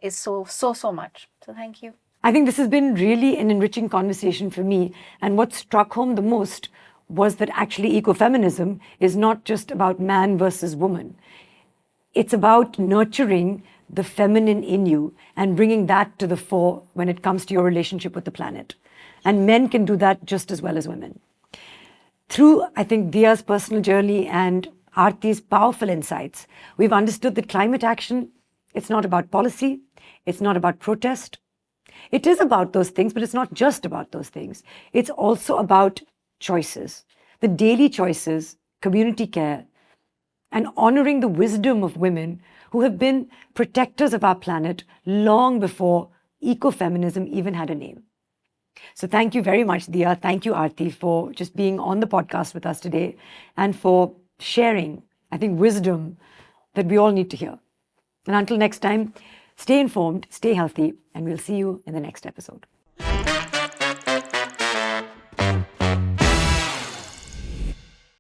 so much. So thank you. I think this has been really an enriching conversation for me. And what struck home the most was that actually ecofeminism is not just about man versus woman. It's about nurturing the feminine in you and bringing that to the fore when it comes to your relationship with the planet. And men can do that just as well as women. Through, I think, Dia's personal journey and Arati's powerful insights, we've understood that climate action, it's not about policy, it's not about protest. It is about those things, but it's not just about those things. It's also about choices, the daily choices, community care, and honoring the wisdom of women who have been protectors of our planet long before ecofeminism even had a name. So thank you very much, Dia. Thank you, Arati, for just being on the podcast with us today and for sharing, I think, wisdom that we all need to hear. And until next time, stay informed, stay healthy, and we'll see you in the next episode.